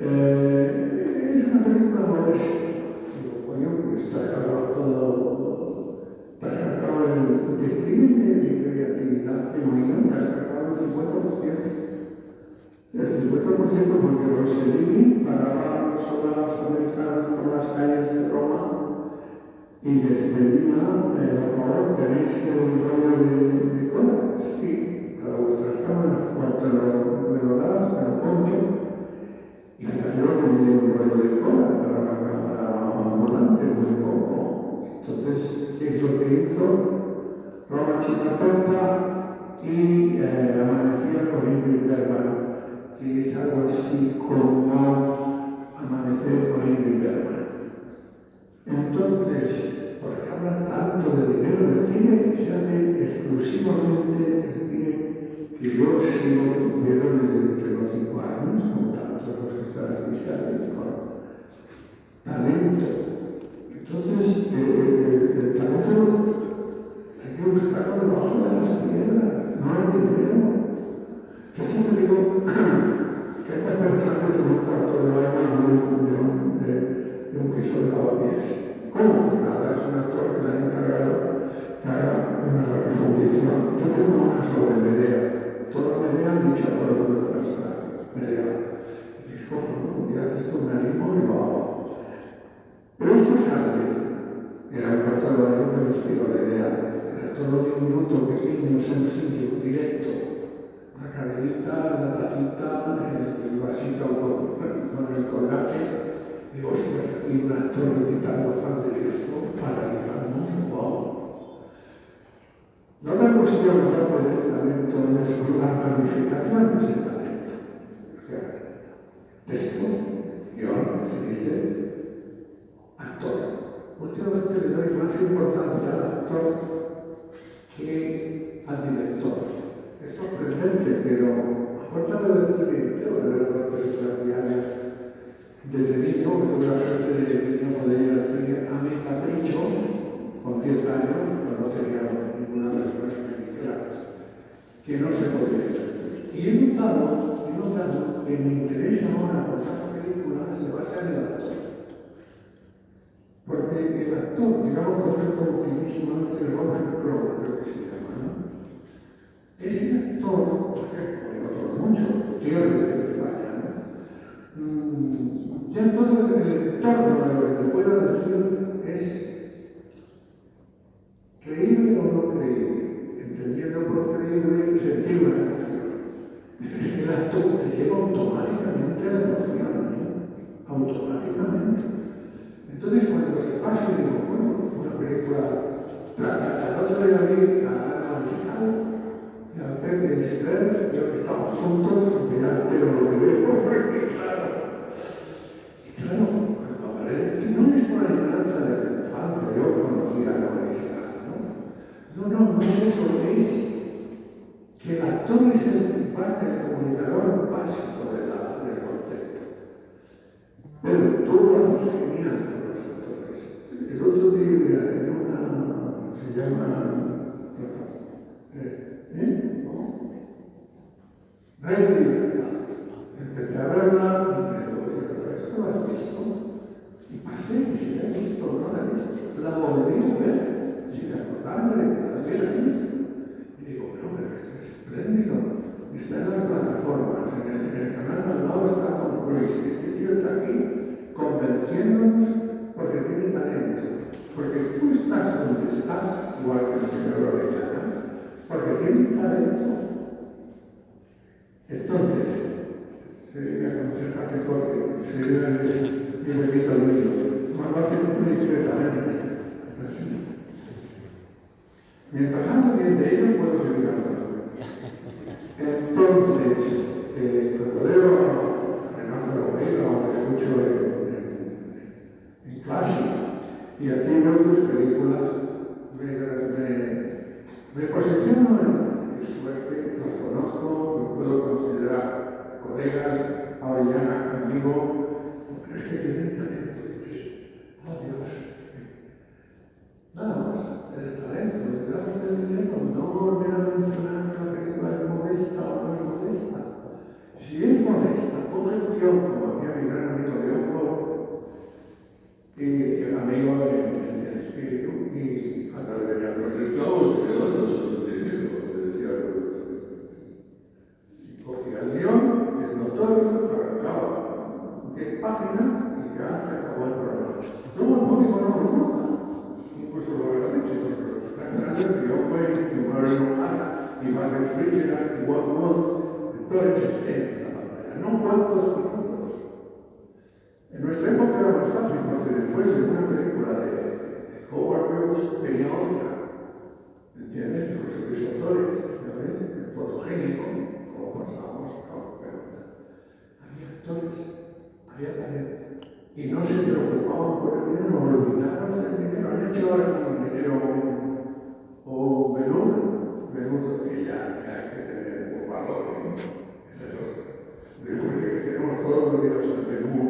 es una película modesta. Digo, coño, pues te has cargado todo, te has cargado el declive de creatividad genuina, te has cargado el 50%. El 50% porque Rossellini pagaba a los soldados americanos por las calles de Roma y les pedía, por favor, ¿tenéis un rollo de cola? Sí, para vuestras cámaras, cuando me lo das, me lo compro. Y fíjate lo que me dio un rollo de cola para la cámara volante, muy poco. Entonces, ¿qué es lo que hizo? Roma Chinaperta y Amanecía con Ingrid Bergman, que es algo así como Amanecer con Ingrid Bergman. Entonces, ¿por qué habla tanto de dinero del cine que se hace exclusivamente el cine que yo sigo viendo desde que tengo 5 años, como tantos los que están aquí salen con talento? Entonces, el talento hay que buscarlo debajo de las piedras, no hay dinero. Yo siempre digo que hay que hacer trámite de un cuarto de baño de un piso de lavapiés. ¿Cómo? Que nada, es un actor que le han encargado que haga una refundición. Yo tengo una sobre Medea, toda Medea dicha por el personaje, Medea. Y les cojo, ¿no? Y haces esto, me animo y lo hago. Pero esto es antes. Era el cuarto de baño que me inspiró la idea. Era todo diminuto, pequeño, sencillo, directo. La cadenita, la tacita, el vasito con el colgate. Digo, ostras, aquí un actor de quitar gafas de riesgo, paralizando, wow. La otra cuestión, aparte del talento, es la planificación de ese talento. O sea, texto, guión, escribe, actor. Últimamente le doy más importancia al actor que al director. Es sorprendente, pero a fuerza de ver cine, yo de ver películas diarias desde niño, que tuve la suerte de niño poder ir al cine a mi capricho, con 10 años, pero no tenía ninguna de las cosas que me dijera que no se podía ir. Y he notado que mi interés ahora por las películas se basa en el actor. Porque el actor, digamos, por ejemplo, ultimísimamente Robert Crowe, creo que se llama, ¿no? Ese actor, por ejemplo, y otros muchos, Gutiérrez de España, ¿no? Ya todo el entorno de lo que se pueda decir es creíble o no creíble, entendiendo por creíble sentir una emoción. Pero es que el actor te lleva automáticamente a la emoción, ¿no? Automáticamente. Entonces, cuando se pasa y digo, bueno, una película trata al otro día vi a Ana Fiscal y a Pepe Esther, creo que estamos juntos, mirarte lo que veo, porque claro, cuando hablé, y no es por añoranza de la infancia, yo conocí a Ana Fiscal, ¿no? No es eso, es que el actor es el comunicador básico del concepto. Pero tú lo haces genial. El otro día en una, se llama, Rey de Libertad. Empecé a verla y me dijo, ¿esto lo has visto? Y pasé, y si la he visto o no la he visto. La volví a ver, sin acordarme de que la hubiera visto. Y digo, pero esto es espléndido. Está en las plataformas, en el canal al lado está Tom Cruise. Este tío está aquí convenciéndonos porque tiene talento. Porque tú estás donde estás, igual que el señor Orellana, porque tiene talento. Entonces, se me aconseja que corte, se debe y me quito el vino. Más lo hace muy discretamente. Así. Mientras ando bien de ellos, puedo seguir hablando. Entonces, cuando leo a Renato Romero, o escucho en clase, y aquí veo tus películas, me posiciono en suerte, los conozco, me puedo considerar colegas, Orellana, amigo, pero es que tienen talento. Oh Dios, nada más, el talento, detrás del dinero, no volver a mencionar que la película es modesta o no es modesta. Si es modesta, coge el guión, como hacía mi gran amigo León Foro, y el amigo del espíritu, y cuando le venía pues estamos quedándonos sin dinero, le decía y cogía el guión, el notorio, arrancaba 10 páginas y ya se acabó el programa. Luego el público no lo nota, incluso lo agradece, porque los tan grandes que yo fue, y Murray O'Hara, y Margaret Fitzgerald, y Walt Wood, actores estén en la pantalla, no cuántos minutos. En nuestra época era más fácil, porque después de una película de Howard Hughes venía otra, ¿entiendes? De los episodios, ¿sabes? El fotogénico, como pasábamos a había actores, había talento, y no se preocupaban por el dinero, olvidaron del dinero, han hecho ahora con dinero o menudo, que ya hay que tener un valor, ¿no? Es eso. Después de que tenemos todos los días el menú,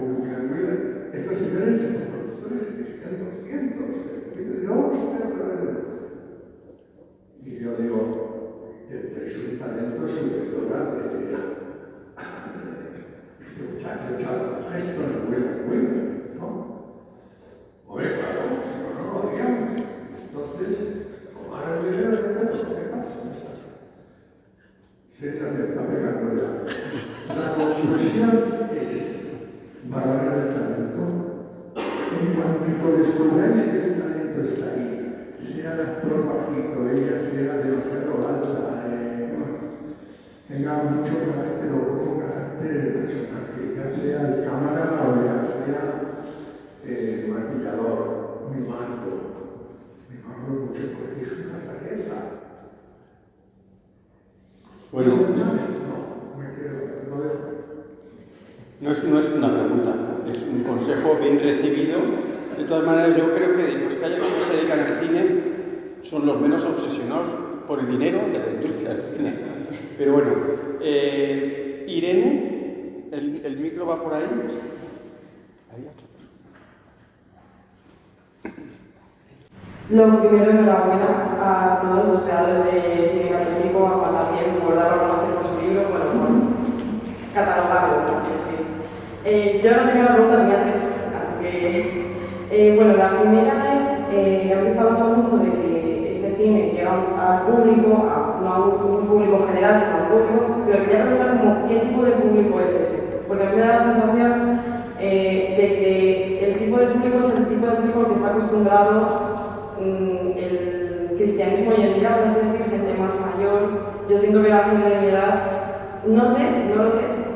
estos señores son productores que se quedan 200, y yo digo, es un talento superior de muchacho echado gesto en el huevo, ¿no? Hombre, claro, si no lo odiamos. Entonces, tomar el dinero de todo, ¿qué pasa? Se está pegando ya. La conclusión es valorar el talento. En cuanto descubráis que el talento está ahí, sea el actor bajito, ella sea demasiado alta, tenga mucho carácter o poco carácter el personaje, ya sea el cámara o ya sea el maquillador, mi marco mucho porque es una rareza. Bueno, no es una pregunta, es un consejo bien recibido. De todas maneras, yo creo que los que hay que se dedican al cine son los menos obsesionados por el dinero de la industria del cine. Pero bueno, Irene, el micro va por ahí. Lo primero, enhorabuena a todos los creadores de cine católico, a Juan también por dar a conocer por su libro, bueno, por catalogarlo, así decir. Yo no tenía la pregunta, tenía tres, así que, bueno, la primera es, habéis estado hablando mucho de que este cine llega al público, no a un público general, sino al público, pero quería preguntar como, ¿qué tipo de público es ese? Porque a mí me da la sensación de que el tipo de público es el tipo de público que está acostumbrado el cristianismo hoy en día, por así decir, gente más mayor. Yo siento que la gente de mi edad, no lo sé,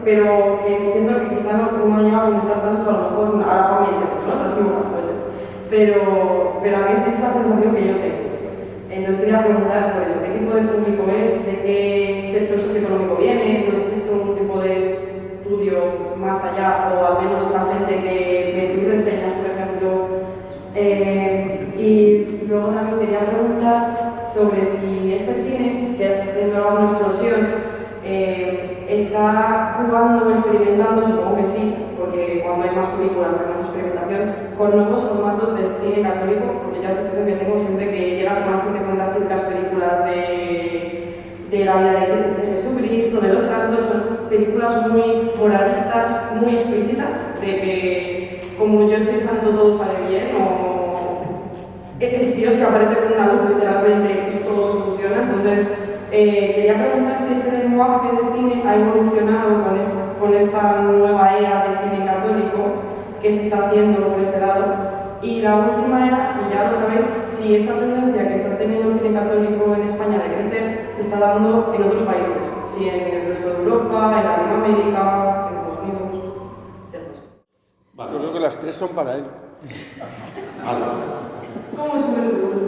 pero que siento que quizá no ha llegado a comentar tanto, a lo mejor ahora para mí, no estás equivocado, puede ser. Pero a mí es la sensación que yo tengo. Entonces quería preguntar por eso, ¿qué tipo de público es? ¿De qué sector socioeconómico viene? ¿Pues es esto un tipo de estudio más allá? O al menos la gente que tú reseñas, por ejemplo. Y luego también quería preguntar sobre si este cine, que está teniendo una explosión, está jugando o experimentando, supongo que sí, porque cuando hay más películas hay más experimentación, con nuevos formatos del cine católico, porque ya la sensación que tengo siempre que llega Semana Santa con las típicas películas de la vida de Jesucristo, de los santos, son películas muy moralistas, muy explícitas, de que como yo soy santo todo sale bien, o es Dios que aparece con una luz literalmente y todo soluciona. Entonces, quería preguntar si ese lenguaje de cine ha evolucionado con esta nueva era del cine católico que se está haciendo por ese lado. Y la última era, si ya lo sabéis, si esta tendencia que está teniendo el cine católico en España de crecer se está dando en otros países, si en el resto de Europa, en Latinoamérica, en Estados Unidos. Vale. Yo creo que las tres son para él. ¿Cómo es un seguro?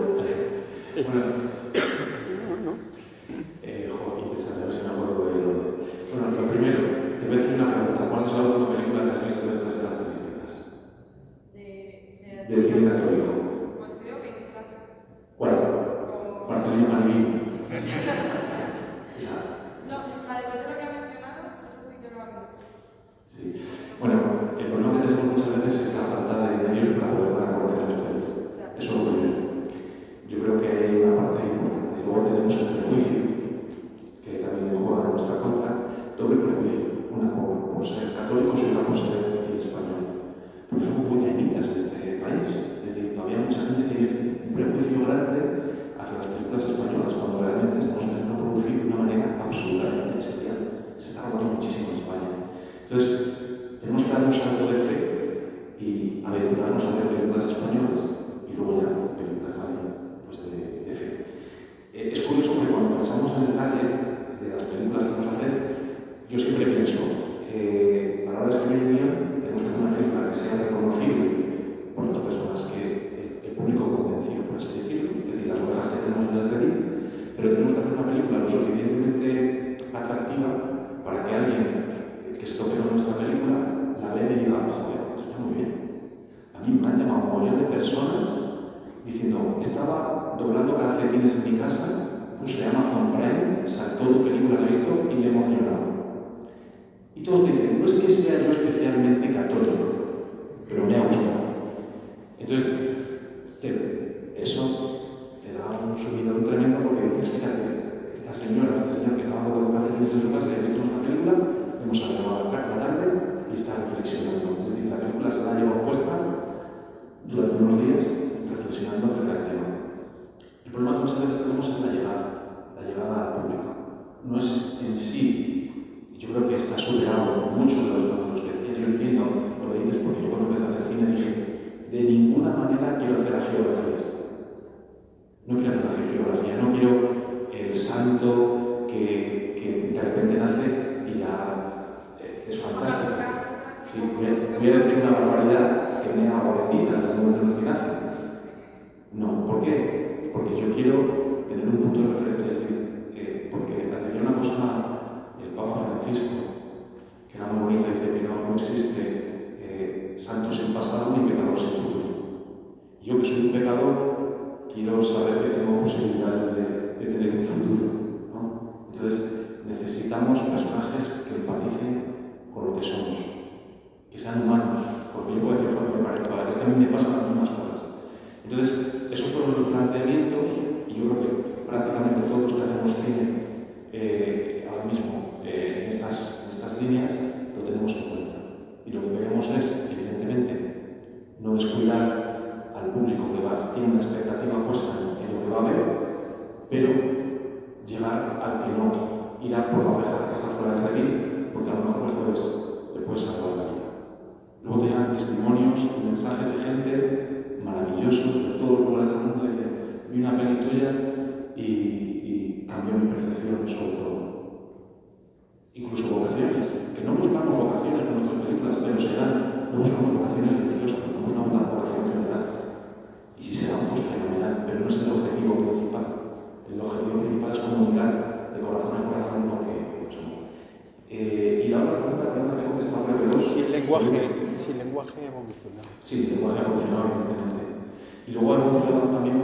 Interesante, a ver si me acuerdo del orden. Bueno, lo primero, te voy a hacer una pregunta. ¿Cuál es la última película que has visto de estas características? De cine católico. Pues creo que en clase. ¿Cuál? Barcelona Manivino. No, la de Pedro que ha mencionado, esa sí que lo ha visto. Sí. Bueno, el problema que tenemos muchas veces es la falta de medios para poder dar a conocer las pelis. Eso es lo primero. Yo creo que hay una parte importante. Luego tenemos el prejuicio, que también juega en nuestra contra. Doble prejuicio. Una por ser católicos y otra por ser cine español. Porque somos muy llanitas en este país. Es decir, todavía mucha gente tiene un prejuicio grande hacia las películas españolas, cuando realmente estamos empezando a producir de una manera absolutamente bestial. Se está robando muchísimo en España. Entonces, tenemos que dar un salto de fe y aventurarnos a ver películas españolas y luego ya películas pues de fe. Es curioso porque cuando pensamos en el target de las películas que vamos a hacer, yo siempre pienso, a la hora de escribir un guión, tenemos que hacer una película que sea reconocible por las personas, que el público convencido, por así decirlo, es decir, las ovejas que tenemos en el redil, pero tenemos que hacer una película lo suficientemente atractiva para que alguien que se toque con nuestra película la vea y diga, joder, esto está muy bien. A mí me han llamado un montón de personas diciendo, estaba doblando calcetines en mi casa, puse Amazon Prime, saltó tu película, la he visto y me he emocionado. Y todos dicen, no es que sea yo especialmente católico, pero me ha gustado. Entonces, eso te da un subidón tremendo porque dices, fíjate, esta señora que estaba doblando calcetines en su casa y ha visto una película, hemos hablado la tarde y está reflexionando. Es decir, la película se la ha llevado puesta durante unos días reflexionando acerca del tema. El problema que muchas veces tenemos es la llegada al público. No es en sí, yo creo que está superado mucho de los que decías. Yo entiendo lo que dices porque yo cuando empecé a hacer cine dije, de ninguna manera quiero hacer geografías. No quiero hacer geografía, no quiero el santo que de repente nace y ya es fantástico. Sí, voy a decir una barbaridad que me haga bendita en ese momento en el que nace. No, ¿por qué? Porque yo quiero tener un punto de referencia, es decir, porque hacer una cosa al que no irá por la oveja que está fuera del redil, porque a lo mejor le puedes salvar la vida. Luego te llegan testimonios y mensajes de gente maravillosos de todos los lugares del mundo. Dicen, vi una peli tuya y cambió mi percepción sobre todo. Incluso vocaciones, que no buscamos vocaciones con nuestras películas, pero se dan. No buscamos vocaciones religiosas, no buscamos una vocación general. Y si se dan, pues fenomenal, pero no es el objetivo principal. El objetivo principal es comunicar de corazón a corazón lo que somos. Y la otra pregunta, perdón, que he contestado breve dos. Si el lenguaje evoluciona. Sí, el lenguaje ha evolucionado, evidentemente. Y luego ha evolucionado también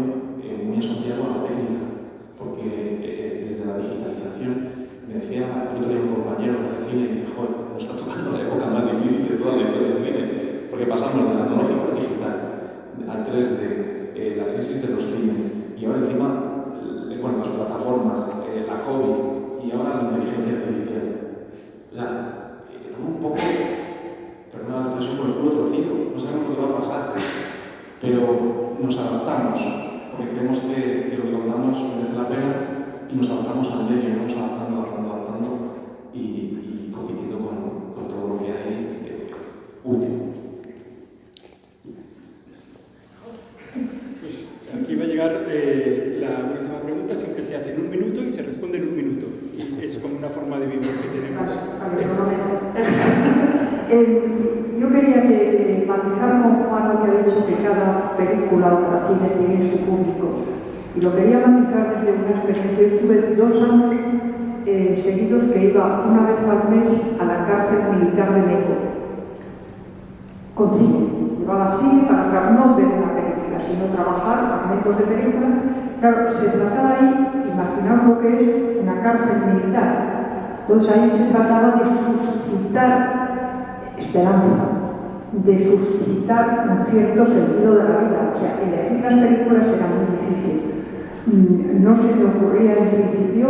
muy asociado a la técnica, porque desde la digitalización, me decía el otro día un compañero que hace cine y dice, joder, nos está tocando la época más difícil de toda la historia del cine, porque pasamos del analógico al digital, al 3D, la crisis de los cines, y ahora encima, bueno, las plataformas, la COVID, y ahora la inteligencia artificial. O sea, estamos un poco, perdón la expresión, por el culo torcido, no sabemos lo que va a pasar, pero nos adaptamos, porque creemos que lo que contamos merece la pena, y nos adaptamos al medio, nos adaptando y compitiendo con todo lo que hay último. Pues aquí va a llegar la última pregunta, siempre se hace en 1 minuto y se responde en 1 minuto. Y es como una forma de vivir que tenemos. Yo quería matizar con Juan lo que ha dicho, que cada película o cada cine tiene su público. Y lo quería matizar desde una experiencia. Yo estuve 2 años seguidos que iba una vez al mes a la cárcel militar de Meco, con cine. Llevaba cine para no ver una película, sino trabajar fragmentos de película. Claro, se trataba ahí, imaginaos lo que es una cárcel militar. Entonces ahí se trataba de suscitar esperanza, de suscitar un cierto sentido de la vida. O sea, elegir las películas era muy difícil. No se me ocurría en principio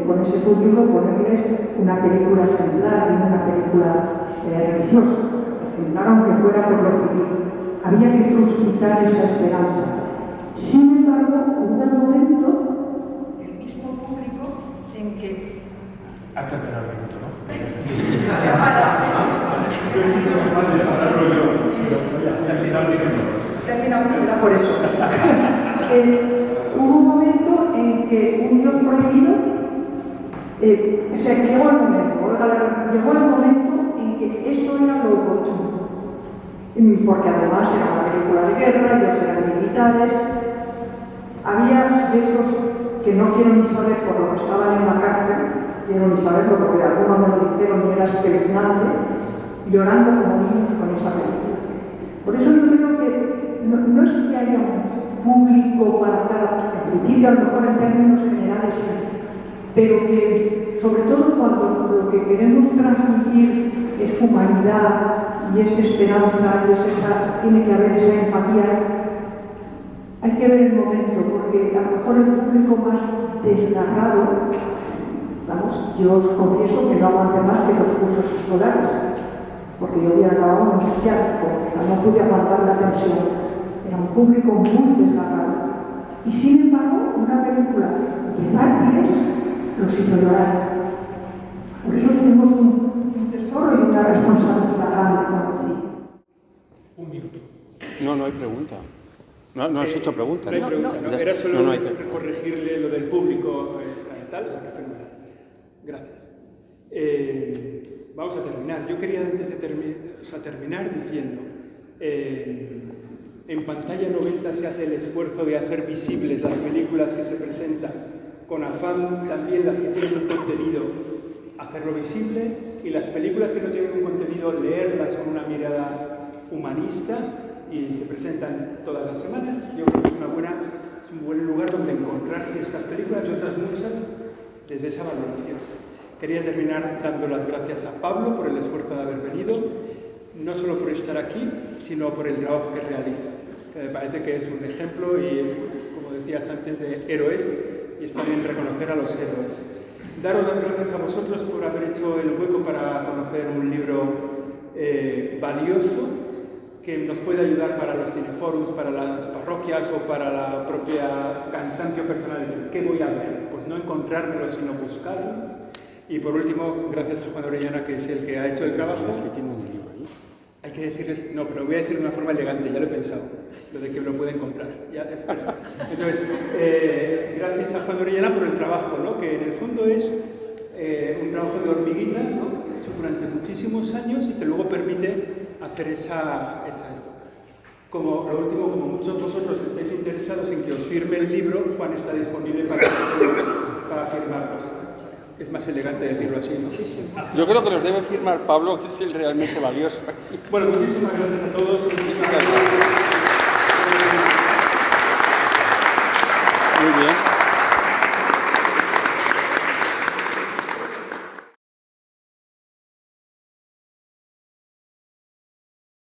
con ese público ponerles una película ejemplar y una película religiosa, ejemplar aunque fuera por lo civil. Había que suscitar esa esperanza. Sin embargo, hubo un momento, el mismo público, en que... Ha terminado el minuto, ¿no? Terminamos, será por eso. Hubo un momento en que un Dios prohibido, llegó el momento en que eso era lo oportuno. Porque además era una película de guerra, ellos eran militares. Había de esos que no quiero ni saber por lo que estaban en la cárcel, quiero ni saberlo porque algunos me lo dijeron y era espeluznante, llorando como niños con esa película. Por eso yo creo que no es que haya un público para cada, en principio a lo mejor en términos generales, pero que sobre todo cuando lo que queremos transmitir es humanidad y es esperanza y tiene que haber esa empatía, hay que ver el momento, porque a lo mejor el público más desgarrado, vamos, yo os confieso que no aguanté más que los cursos escolares, porque yo había acabado en un psiquiátrico, o sea, no pude aguantar la tensión. Era un público muy desgarrado. Y sin embargo, una película de mártires los hizo llorar. Por eso tenemos un tesoro y una responsabilidad grande con el cine. 1 minuto. No hay pregunta. No has hecho pregunta. No hay pregunta, no. Era solo corregirle lo del público, tal, la que hacemos. Gracias. Vamos a terminar. Yo quería antes de terminar diciendo, en Pantalla 90 se hace el esfuerzo de hacer visibles las películas que se presentan, con afán también las que tienen un contenido, hacerlo visible, y las películas que no tienen un contenido, leerlas con una mirada humanista, y se presentan todas las semanas. Yo creo que es un buen lugar donde encontrarse estas películas y otras muchas desde esa valoración. Quería terminar dando las gracias a Pablo por el esfuerzo de haber venido, no solo por estar aquí, sino por el trabajo que realiza, que me parece que es un ejemplo y es, como decías antes, de héroes, y está bien reconocer a los héroes. Daros las gracias a vosotros por haber hecho el hueco para conocer un libro valioso que nos puede ayudar para los cineforums, para las parroquias o para la propia cansancio personal de ¿qué voy a ver? Pues no encontrármelo, sino buscarlo. Y por último, gracias a Juan Orellana, que es el que ha hecho el trabajo. Es que tiene un libro ahí. Hay que decirles, no, pero lo voy a decir de una forma elegante, ya lo he pensado, lo de que lo pueden comprar. Ya, espera. Entonces, gracias a Juan Orellana por el trabajo, ¿no? Que en el fondo es un trabajo de hormiguita, ¿no? Hecho durante muchísimos años y que luego permite hacer esto. Como lo último, como muchos de vosotros estáis interesados en que os firme el libro, Juan está disponible para firmarlos. Es más elegante decirlo así, ¿no? Sí, sí. Yo creo que los debe firmar Pablo, que es el realmente valioso. Bueno, muchísimas gracias a todos. Muchas gracias. Muy bien.